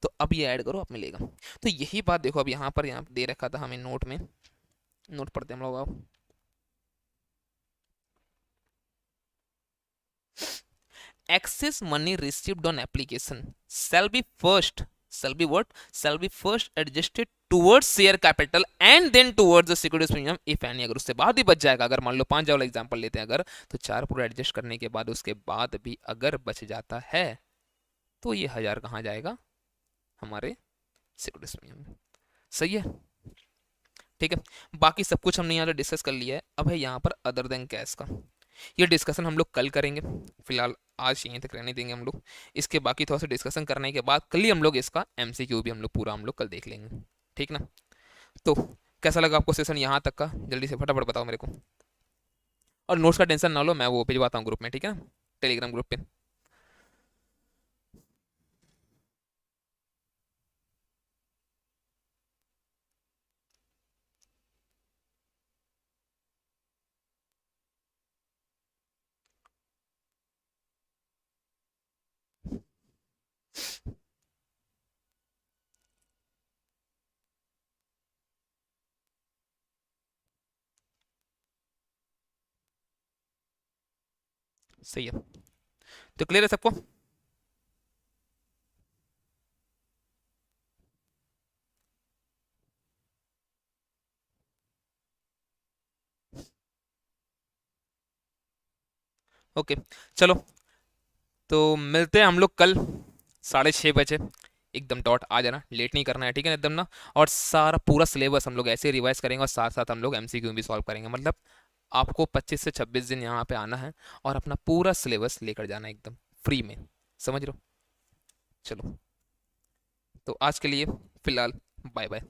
तो अब ये ऐड करो, अब मिलेगा। तो यही बात देखो, अब यहाँ पर यहाँ दे रखा था हमें नोट में, नोट पढ़ते हम लोग। अब excess money received on application shall be what, shall be first adjusted towards share capital and then towards the securities premium if any। अगर उससे बाद भी बच जाएगा, अगर मान लो 5 वाला एग्जांपल लेते हैं अगर, तो 4 पूरा एडजस्ट करने के बाद उसके बाद भी अगर बच जाता है, तो ये 1000 कहाँ जाएगा, हमारे सिक्योरिटीज प्रीमियम में। सही है, ठीक है। बाकी सब कुछ हमने यहाँ डिस्कस कर लिया है। अब है यहाँ पर अदर देन कैश का, ये डिस्कशन हम लोग कल करेंगे, फिलहाल आज यहीं तक रहने देंगे हम लोग। इसके बाकी थोड़ा सा डिस्कशन करने के बाद कल ही हम लोग इसका एमसीक्यू भी हम लोग पूरा हम लोग कल देख लेंगे, ठीक ना। तो कैसा लगा आपको सेशन यहाँ तक का, जल्दी से फटाफट बताओ मेरे को। और नोट्स का टेंशन ना लो, मैं वो भिजवाता हूँ ग्रुप में, ठीक है ना, टेलीग्राम ग्रुप पे। सही है, तो क्लियर है सबको? ओके, चलो, तो मिलते हैं हम लोग कल 6:30 बजे, एकदम डॉट आ जाना, लेट नहीं करना है, ठीक है ना, एकदम ना। और सारा पूरा सिलेबस हम लोग ऐसे रिवाइज करेंगे, और साथ साथ हम लोग एमसीक्यू भी सॉल्व करेंगे, मतलब आपको 25 से 26 दिन यहाँ पे आना है और अपना पूरा सिलेबस लेकर जाना है एकदम फ्री में, समझ रहे हो? चलो, तो आज के लिए फिलहाल बाय बाय।